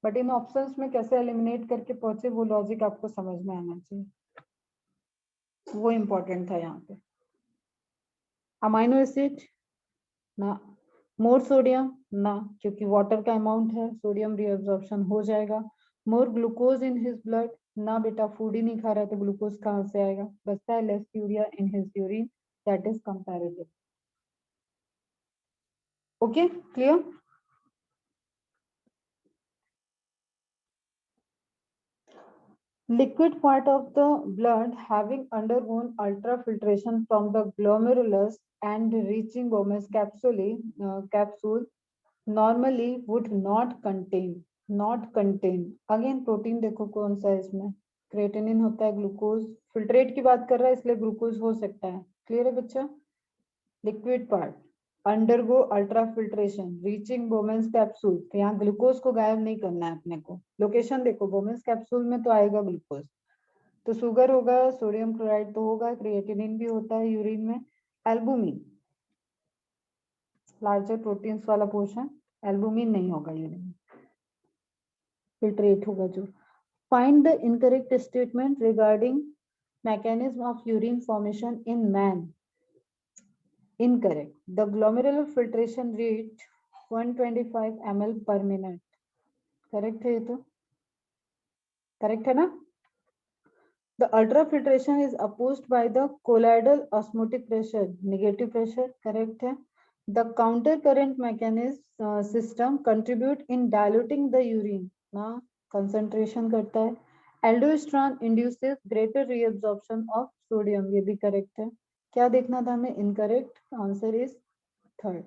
A: बट इन ऑप्शंस में कैसे एलिमिनेट करके पहुंचे वो लॉजिक आपको समझ में आना चाहिए, वो इम्पोर्टेंट था यहाँ पे। अमाइनो एसिड ना, मोर सोडियम ना, क्योंकि वाटर का अमाउंट है, सोडियम रीअब्जॉर्प्शन हो जाएगा। More glucose in his blood ना, बेटा फूड ही नहीं खा रहा तो ग्लूकोज कहाँ से आएगा। बचता है less urea in his urine, that is comparative. Okay, clear? Liquid part of the blood having undergone ultrafiltration from the glomerulus and reaching Bowman's capsule normally would not contain again protein देखो कौन सा है इसमें, creatinine होता है, glucose, filtrate की बात कर रहा है इसलिए ग्लूकोज हो सकता है। क्लियर है बच्चा? Liquid part undergo ultrafiltration reaching बोमेंस capsule, तो यहाँ ग्लूकोज को गायब नहीं करना है अपने को। लोकेशन देखो, बोमेंस कैप्सूल में तो आएगा ग्लूकोज, तो शुगर होगा, सोडियम क्लोराइड तो होगा, क्रिएटिनिन भी होता है यूरिन में, एल्बुमिन लार्जर प्रोटीन्स वाला पोर्शन, एल्बुमिन नहीं होगा यूरिन में, फिल्ट्रेट होगा जो। Find the incorrect statement regarding mechanism of urine formation in man. Incorrect. The glomerular filtration rate 125 ml per minute. Correct है ये तो? Correct है ना? The ultrafiltration is opposed by the colloidal osmotic pressure, negative pressure. Correct है? The counter current mechanism system contribute in diluting the urine. ना concentration करता है. Aldosterone induces greater reabsorption of sodium. ये भी correct है. क्या देखना था हमें? Incorrect. Answer is third.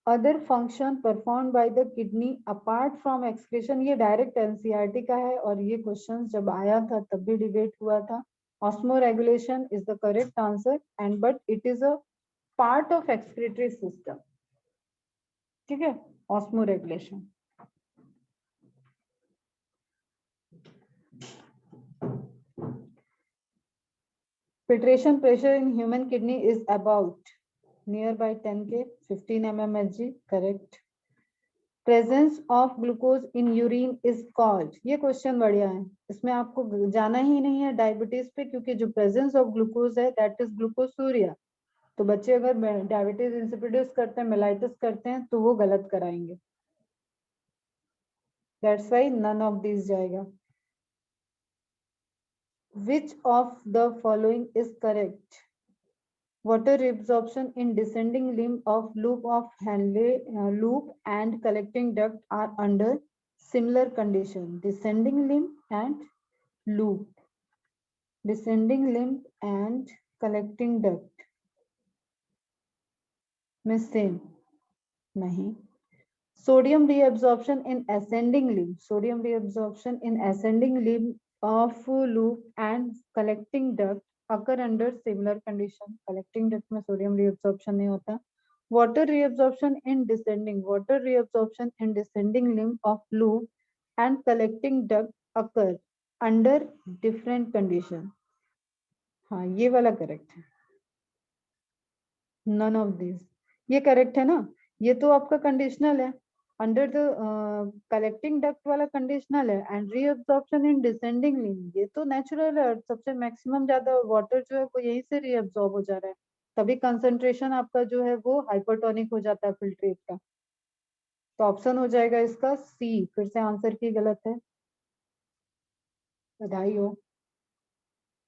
A: Other function perform by the kidney apart from excretion, ये डायरेक्ट एनसीईआरटी का है और ये क्वेश्चन जब आया था तब भी डिबेट हुआ था। Osmo regulation is the correct answer and but it is a part of excretory system. ठीक है, osmo regulation. Filtration pressure in human kidney is about near by 10 के 15 mmHg। Correct. Presence of glucose in urine is called, ये question बढ़िया है, इसमें आपको जाना ही नहीं है डायबिटीज पे, क्योंकि जो प्रेजेंस ऑफ ग्लूकोज है दैट इज ग्लूकोसूरिया। तो बच्चे अगर डायबिटीज इंसिपिडस करते हैं, मेलाइटिस करते हैं तो वो गलत कराएंगे, that's why none of this जाएगा। Which of the following is correct? Water reabsorption in descending limb of loop and collecting duct are under similar condition. Descending limb and loop, descending limb and collecting duct में same नहीं। Sodium reabsorption in ascending limb, sodium reabsorption in ascending limb of loop and collecting duct occur under similar condition. Collecting duct में sodium reabsorption नहीं होता. Water reabsorption in descending limb of loop and collecting duct occur under different condition. हाँ, ये वाला correct है. None of these. ये correct है ना. ये तो आपका कंडीशनल है. अंडर द कलेक्टिंग डक्ट वाला कंडीशनल है and reabsorption in descending limb ये तो नेचुरल है. सबसे मैक्सिमम ज्यादा वाटर जो है वो यहीं से रीअब्जॉर्ब हो जा रहा है, तभी कंसंट्रेशन आपका जो है वो हाइपरटोनिक हो जाता है फिल्ट्रेट का. तो ऑप्शन हो जाएगा इसका सी. फिर से आंसर की गलत है. बधाई हो.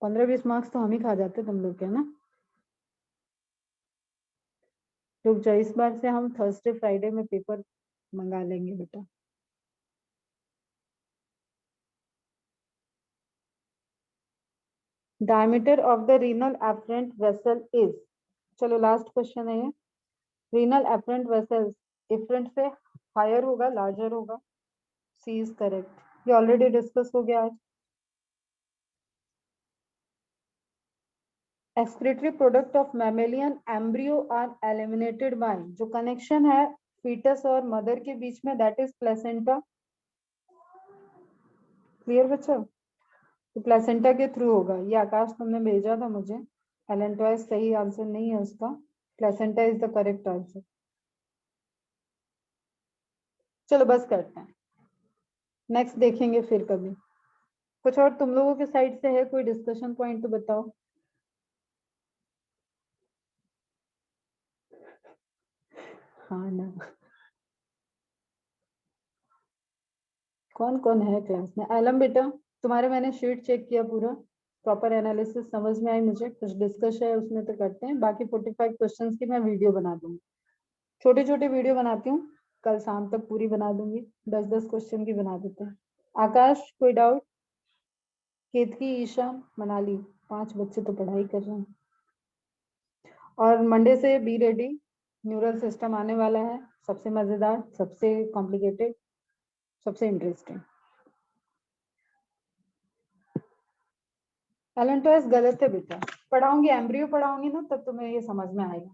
A: 15-20 मार्क्स तो हम ही खा जाते तुम लोग के ना. रुक जाओ, इस बार से हम थर्सडे फ्राइडे में पेपर मंगा लेंगे बेटा. Diameter of the renal efferent vessel is. चलो लास्ट क्वेश्चन है ये. रीनल एफरेंट वेसल एफरेंट से हायर होगा, लार्जर होगा. C is correct. ये ऑलरेडी डिस्कस हो गया आज. Excretory product of mammalian embryo are eliminated by. जो कनेक्शन है फीटस और मदर के बीच में दैट इज प्लेसेंटा. क्लियर बच्चा. तो प्लेसेंटा के थ्रू होगा. ये आकाश तुमने भेजा था मुझे. एलेंटॉइस सही आंसर नहीं है उसका. Placenta is the correct answer. चलो बस करते हैं, नेक्स्ट देखेंगे फिर कभी. कुछ और तुम लोगों के साइड से है कोई डिस्कशन पॉइंट तो बताओ. हाँ ना. कौन कौन है क्लास में. एलम बेटा, तुम्हारे मैंने शीट चेक किया, पूरा प्रॉपर एनालिसिस समझ में आई मुझे. कुछ डिस्कस है उसमें तो करते हैं. बाकी 45 क्वेश्चंस की मैं वीडियो बना दूंगी. छोटे छोटे वीडियो बनाती हूँ, कल शाम तक पूरी बना दूंगी. 10-10 क्वेश्चन की बना देते हैं. आकाश कोई डाउट. केतकी, ईशा, मनाली, 5 बच्चे तो पढ़ाई कर रहे हैं. और मंडे से बी रेडी. न्यूरल सिस्टम आने वाला है. सबसे मजेदार, सबसे कॉम्प्लिकेटेड, सबसे इंटरेस्टिंग. एलेंटोइस गलत है बेटा. पढ़ाऊंगी, एम्ब्रियो पढ़ाऊंगी ना, तब तुम्हें ये समझ में आएगा.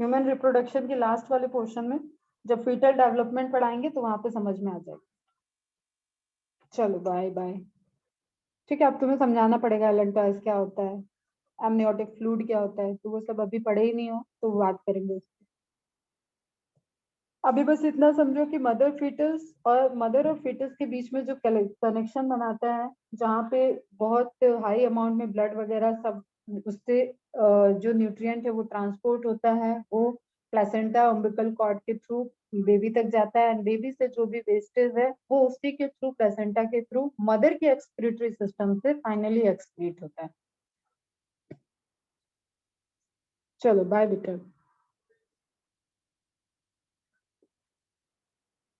A: ह्यूमन रिप्रोडक्शन के लास्ट वाले पोर्शन में जब फीटल डेवलपमेंट पढ़ाएंगे तो वहां पे समझ में आ जाएगा. चलो बाय बाय. ठीक है, अब तुम्हें समझाना पड़ेगा एलेंटोइस क्या होता है, एमनियोटिक फ्लूइड क्या होता है. तो वो सब अभी पढ़े ही नहीं हो तो बात करेंगे उस पर. अभी बस इतना समझो कि मदर और फीटस के बीच में जो कनेक्शन बनाता है, जहाँ पे बहुत हाई अमाउंट में ब्लड वगैरह सब, उससे जो न्यूट्रिएंट है वो ट्रांसपोर्ट होता है, वो प्लेसेंटा अम्बिकल कॉर्ड के थ्रू बेबी तक जाता है. एंड बेबी से जो भी वेस्टेज है वो उसी के थ्रू, प्लेसेंटा के थ्रू मदर के एक्सक्रीटरी सिस्टम से फाइनली एक्सक्रीट होता है. चलो बाय बेटा.